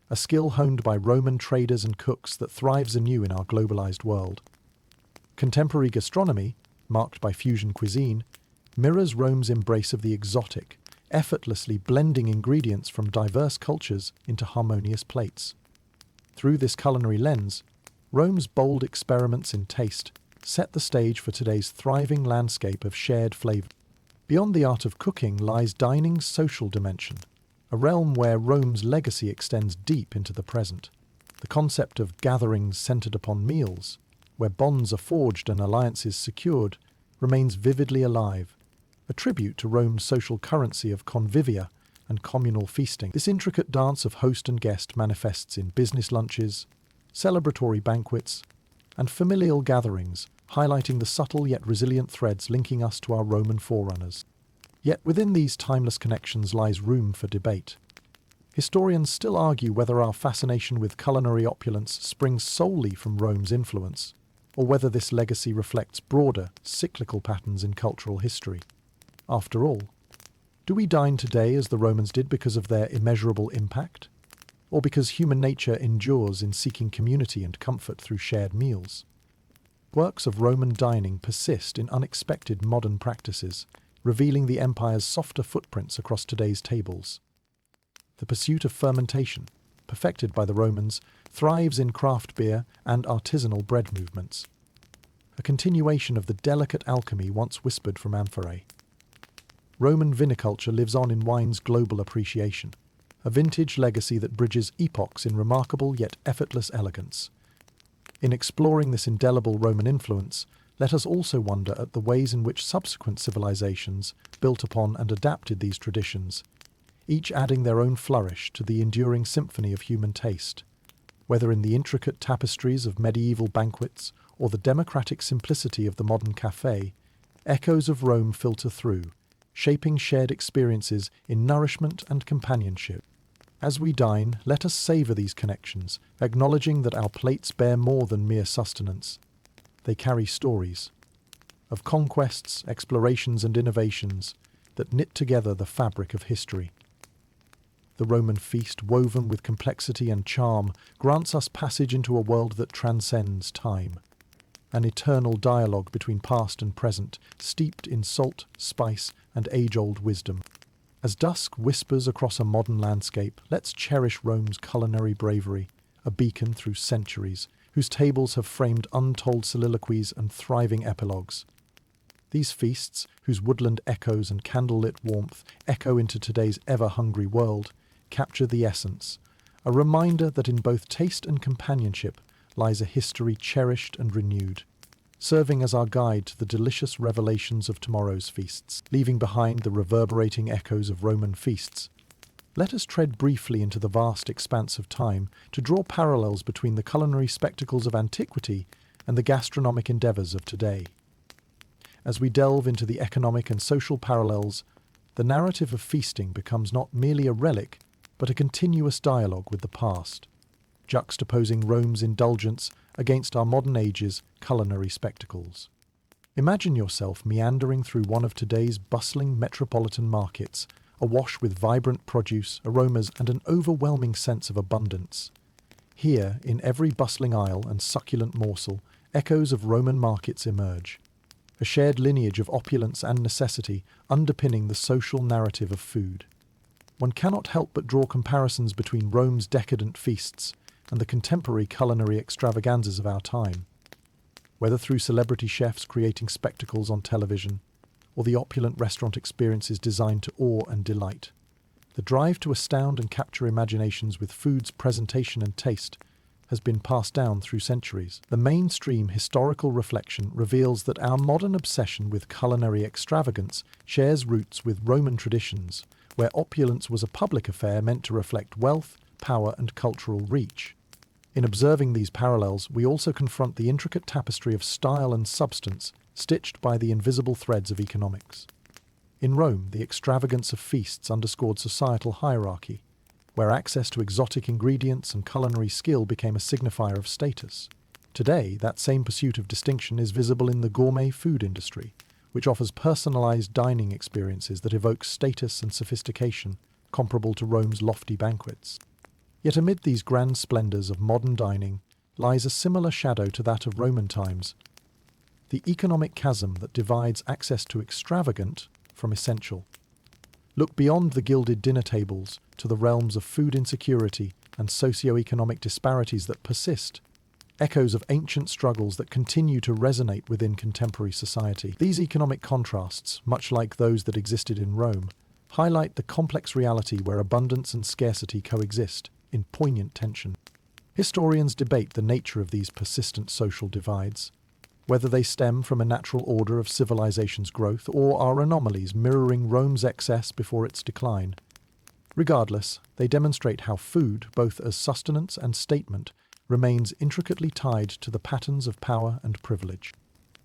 a skill honed by Roman traders and cooks that thrives anew in our globalized world. Contemporary gastronomy, marked by fusion cuisine, mirrors Rome's embrace of the exotic, effortlessly blending ingredients from diverse cultures into harmonious plates. Through this culinary lens, Rome's bold experiments in taste set the stage for today's thriving landscape of shared flavor. Beyond the art of cooking lies dining's social dimension, a realm where Rome's legacy extends deep into the present. The concept of gatherings centered upon meals, where bonds are forged and alliances secured, remains vividly alive, a tribute to Rome's social currency of convivia and communal feasting. This intricate dance of host and guest manifests in business lunches, celebratory banquets, and familial gatherings, highlighting the subtle yet resilient threads linking us to our Roman forerunners. Yet within these timeless connections lies room for debate. Historians still argue whether our fascination with culinary opulence springs solely from Rome's influence, or whether this legacy reflects broader, cyclical patterns in cultural history. After all, do we dine today as the Romans did because of their immeasurable impact, or because human nature endures in seeking community and comfort through shared meals? Works of Roman dining persist in unexpected modern practices, revealing the empire's softer footprints across today's tables. The pursuit of fermentation, perfected by the Romans, thrives in craft beer and artisanal bread movements, a continuation of the delicate alchemy once whispered from Amphirae. Roman viniculture lives on in wine's global appreciation, a vintage legacy that bridges epochs in remarkable yet effortless elegance. In exploring this indelible Roman influence, let us also wonder at the ways in which subsequent civilizations built upon and adapted these traditions, each adding their own flourish to the enduring symphony of human taste. Whether in the intricate tapestries of medieval banquets or the democratic simplicity of the modern café, echoes of Rome filter through, shaping shared experiences in nourishment and companionship. As we dine, let us savor these connections, acknowledging that our plates bear more than mere sustenance. They carry stories of conquests, explorations, and innovations that knit together the fabric of history. The Roman feast, woven with complexity and charm, grants us passage into a world that transcends time, an eternal dialogue between past and present, steeped in salt, spice, and age-old wisdom. As dusk whispers across a modern landscape, let's cherish Rome's culinary bravery, a beacon through centuries, whose tables have framed untold soliloquies and thriving epilogues. These feasts, whose woodland echoes and candlelit warmth echo into today's ever-hungry world, capture the essence, a reminder that in both taste and companionship lies a history cherished and renewed, serving as our guide to the delicious revelations of tomorrow's feasts. Leaving behind the reverberating echoes of Roman feasts, let us tread briefly into the vast expanse of time to draw parallels between the culinary spectacles of antiquity and the gastronomic endeavours of today. As we delve into the economic and social parallels, the narrative of feasting becomes not merely a relic, but a continuous dialogue with the past, juxtaposing Rome's indulgence against our modern age's culinary spectacles. Imagine yourself meandering through one of today's bustling metropolitan markets, awash with vibrant produce, aromas, and an overwhelming sense of abundance. Here, in every bustling aisle and succulent morsel, echoes of Roman markets emerge, a shared lineage of opulence and necessity underpinning the social narrative of food. One cannot help but draw comparisons between Rome's decadent feasts and the contemporary culinary extravaganzas of our time. Whether through celebrity chefs creating spectacles on television, or the opulent restaurant experiences designed to awe and delight, the drive to astound and capture imaginations with food's presentation and taste has been passed down through centuries. The mainstream historical reflection reveals that our modern obsession with culinary extravagance shares roots with Roman traditions, where opulence was a public affair meant to reflect wealth, power, and cultural reach. In observing these parallels, we also confront the intricate tapestry of style and substance stitched by the invisible threads of economics. In Rome, the extravagance of feasts underscored societal hierarchy, where access to exotic ingredients and culinary skill became a signifier of status. Today, that same pursuit of distinction is visible in the gourmet food industry, which offers personalized dining experiences that evoke status and sophistication comparable to Rome's lofty banquets. Yet amid these grand splendors of modern dining lies a similar shadow to that of Roman times, the economic chasm that divides access to extravagant from essential. Look beyond the gilded dinner tables to the realms of food insecurity and socio-economic disparities that persist, echoes of ancient struggles that continue to resonate within contemporary society. These economic contrasts, much like those that existed in Rome, highlight the complex reality where abundance and scarcity coexist in poignant tension. Historians debate the nature of these persistent social divides, whether they stem from a natural order of civilization's growth or are anomalies mirroring Rome's excess before its decline. Regardless, they demonstrate how food, both as sustenance and statement, remains intricately tied to the patterns of power and privilege.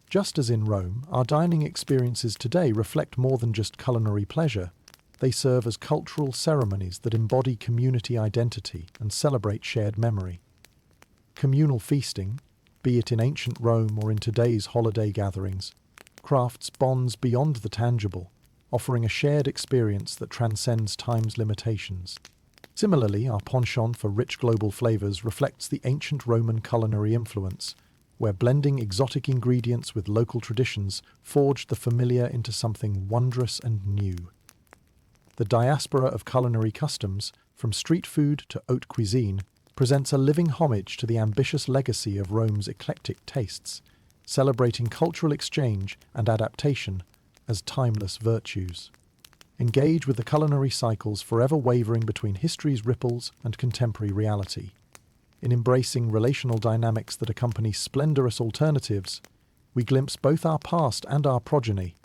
Just as in Rome, our dining experiences today reflect more than just culinary pleasure. They serve as cultural ceremonies that embody community identity and celebrate shared memory. Communal feasting, be it in ancient Rome or in today's holiday gatherings, crafts bonds beyond the tangible, offering a shared experience that transcends time's limitations. Similarly, our penchant for rich global flavors reflects the ancient Roman culinary influence, where blending exotic ingredients with local traditions forged the familiar into something wondrous and new. The diaspora of culinary customs, from street food to haute cuisine, presents a living homage to the ambitious legacy of Rome's eclectic tastes, celebrating cultural exchange and adaptation as timeless virtues. Engage with the culinary cycles forever wavering between history's ripples and contemporary reality. In embracing relational dynamics that accompany splendorous alternatives, we glimpse both our past and our progeny,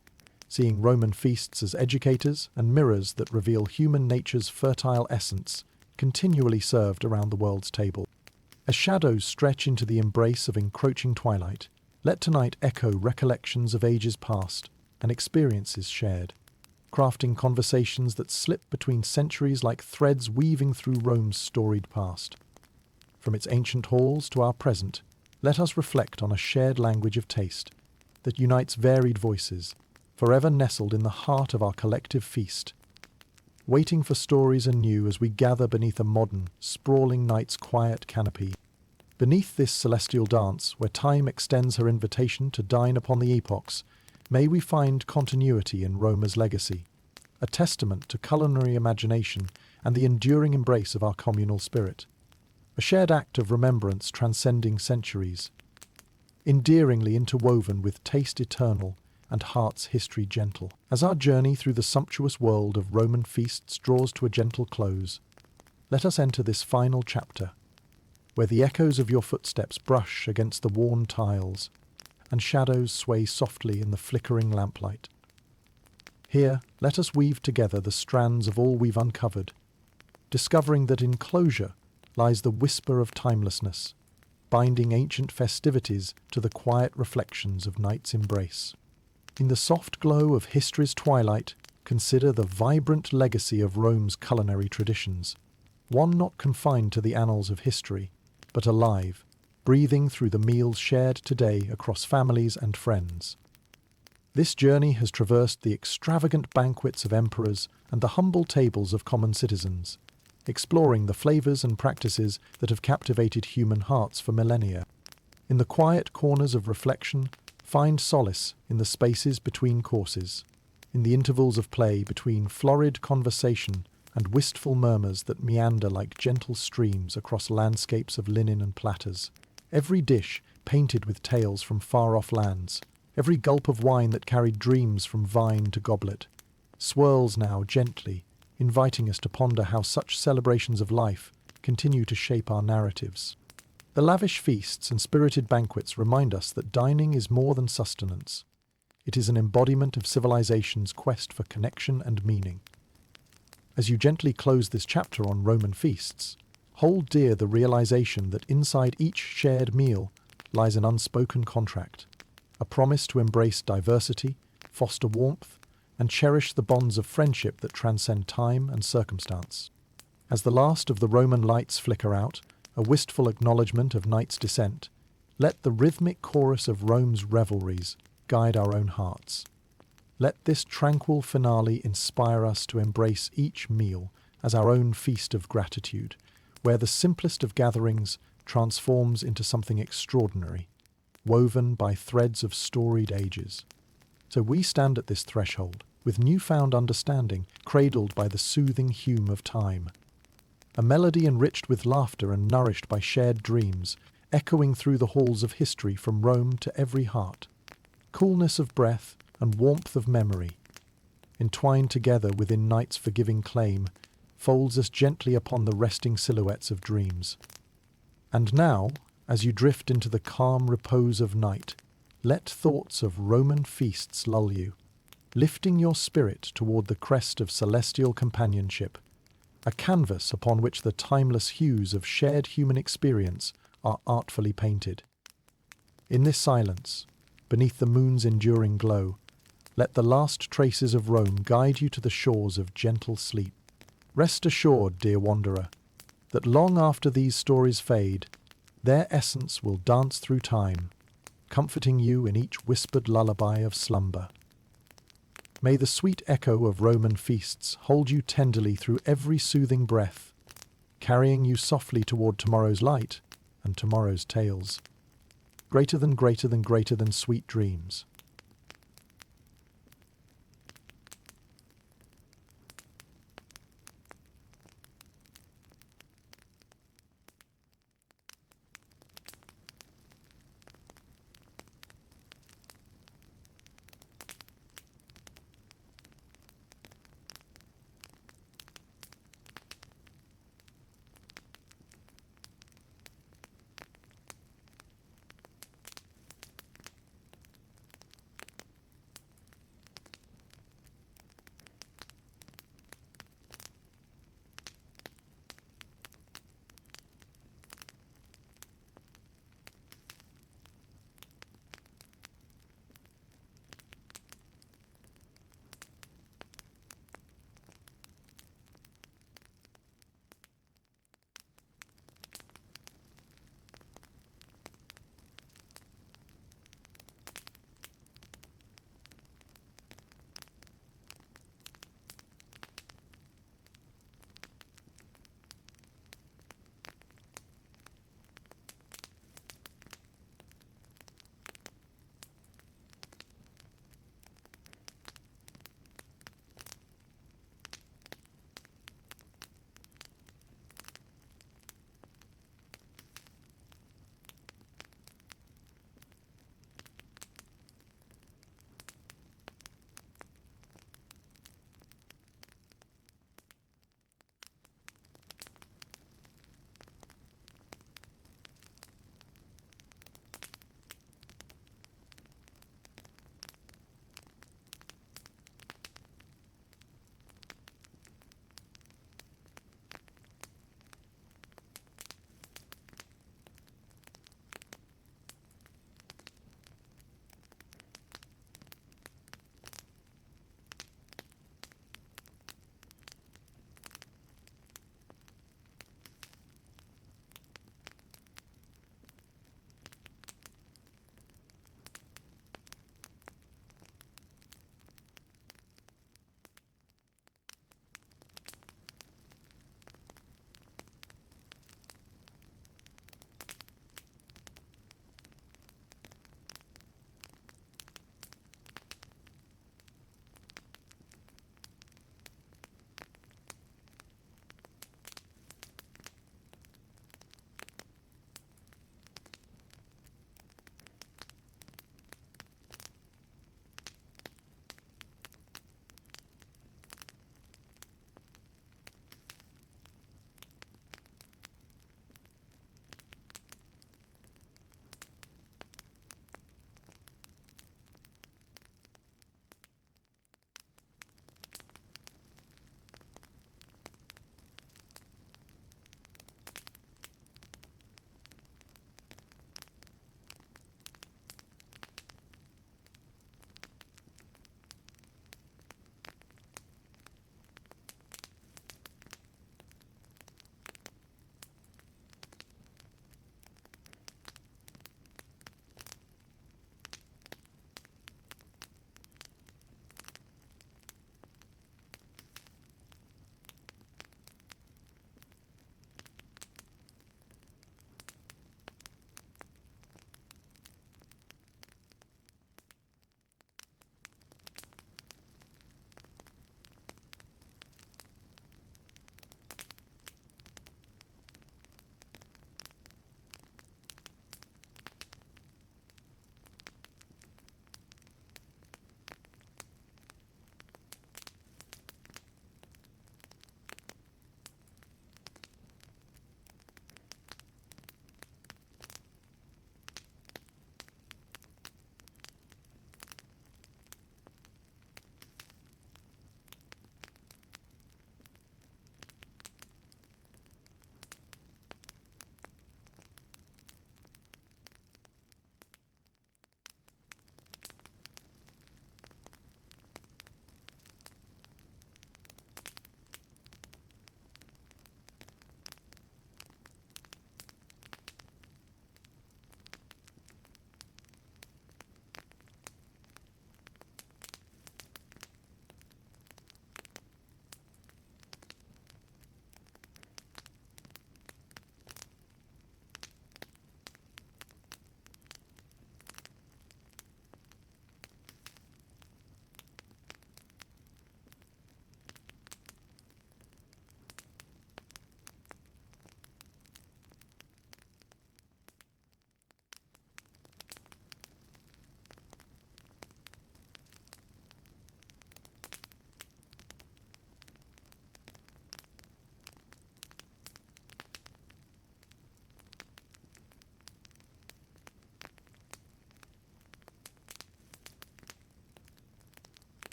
seeing Roman feasts as educators and mirrors that reveal human nature's fertile essence, continually served around the world's table. As shadows stretch into the embrace of encroaching twilight, let tonight echo recollections of ages past and experiences shared, crafting conversations that slip between centuries like threads weaving through Rome's storied past. From its ancient halls to our present, let us reflect on a shared language of taste that unites varied voices, forever nestled in the heart of our collective feast, waiting for stories anew as we gather beneath a modern, sprawling night's quiet canopy. Beneath this celestial dance, where time extends her invitation to dine upon the epochs, may we find continuity in Roma's legacy, a testament to culinary imagination and the enduring embrace of our communal spirit. A shared act of remembrance transcending centuries, endearingly interwoven with taste eternal and heart's history gentle. As our journey through the sumptuous world of Roman feasts draws to a gentle close, let us enter this final chapter, where the echoes of your footsteps brush against the worn tiles and shadows sway softly in the flickering lamplight. Here, let us weave together the strands of all we've uncovered, discovering that in closure lies the whisper of timelessness, binding ancient festivities to the quiet reflections of night's embrace. In the soft glow of history's twilight, consider the vibrant legacy of Rome's culinary traditions, one not confined to the annals of history, but alive, breathing through the meals shared today across families and friends. This journey has traversed the extravagant banquets of emperors and the humble tables of common citizens, exploring the flavors and practices that have captivated human hearts for millennia. In the quiet corners of reflection, find solace in the spaces between courses, in the intervals of play between florid conversation and wistful murmurs that meander like gentle streams across landscapes of linen and platters. Every dish painted with tales from far-off lands, every gulp of wine that carried dreams from vine to goblet, swirls now gently, inviting us to ponder how such celebrations of life continue to shape our narratives. The lavish feasts and spirited banquets remind us that dining is more than sustenance. It is an embodiment of civilization's quest for connection and meaning. As you gently close this chapter on Roman feasts, hold dear the realization that inside each shared meal lies an unspoken contract, a promise to embrace diversity, foster warmth, and cherish the bonds of friendship that transcend time and circumstance. As the last of the Roman lights flicker out, a wistful acknowledgement of night's descent, let the rhythmic chorus of Rome's revelries guide our own hearts. Let this tranquil finale inspire us to embrace each meal as our own feast of gratitude, where the simplest of gatherings transforms into something extraordinary, woven by threads of storied ages. So we stand at this threshold, with newfound understanding, cradled by the soothing hume of time. A melody enriched with laughter and nourished by shared dreams, echoing through the halls of history from Rome to every heart. Coolness of breath and warmth of memory, entwined together within night's forgiving claim, folds us gently upon the resting silhouettes of dreams. And now, as you drift into the calm repose of night, let thoughts of Roman feasts lull you, lifting your spirit toward the crest of celestial companionship, a canvas upon which the timeless hues of shared human experience are artfully painted. In this silence, beneath the moon's enduring glow, Let the last traces of Rome guide you to the shores of gentle sleep. Rest assured, dear wanderer, that long after these stories fade, their essence will dance through time, comforting you in each whispered lullaby of slumber. May the sweet echo of Roman feasts hold you tenderly through every soothing breath, carrying you softly toward tomorrow's light and tomorrow's tales. Greater than sweet dreams.